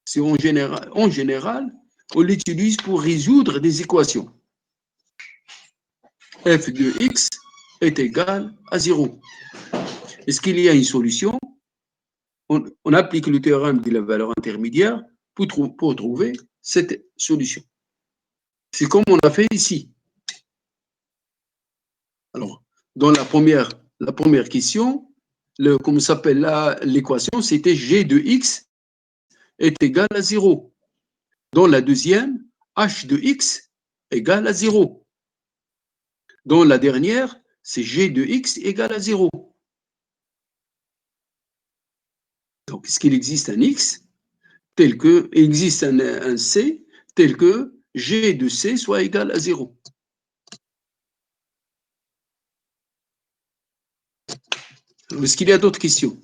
C'est en général, on l'utilise pour résoudre des équations. F de x est égal à 0. Est-ce qu'il y a une solution? On applique le théorème de la valeur intermédiaire pour trouver cette solution. C'est comme on a fait ici. Alors, dans la première question, comme s'appelle l'équation, c'était g de x est égal à 0. Dans la deuxième, h de x égale à 0. Dans la dernière, c'est g de x égale à 0. Donc, est-ce qu'il existe un x tel que, il existe un c tel que g de c soit égal à 0? Est-ce qu'il y a d'autres questions?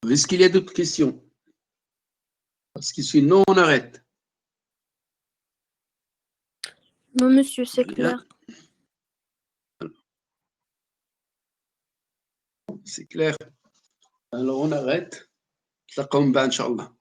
Est-ce qu'il y a d'autres questions? Parce que sinon, on arrête. Non, monsieur, c'est clair. C'est clair. Alors, on arrête. Ça tombe, Inch'Allah.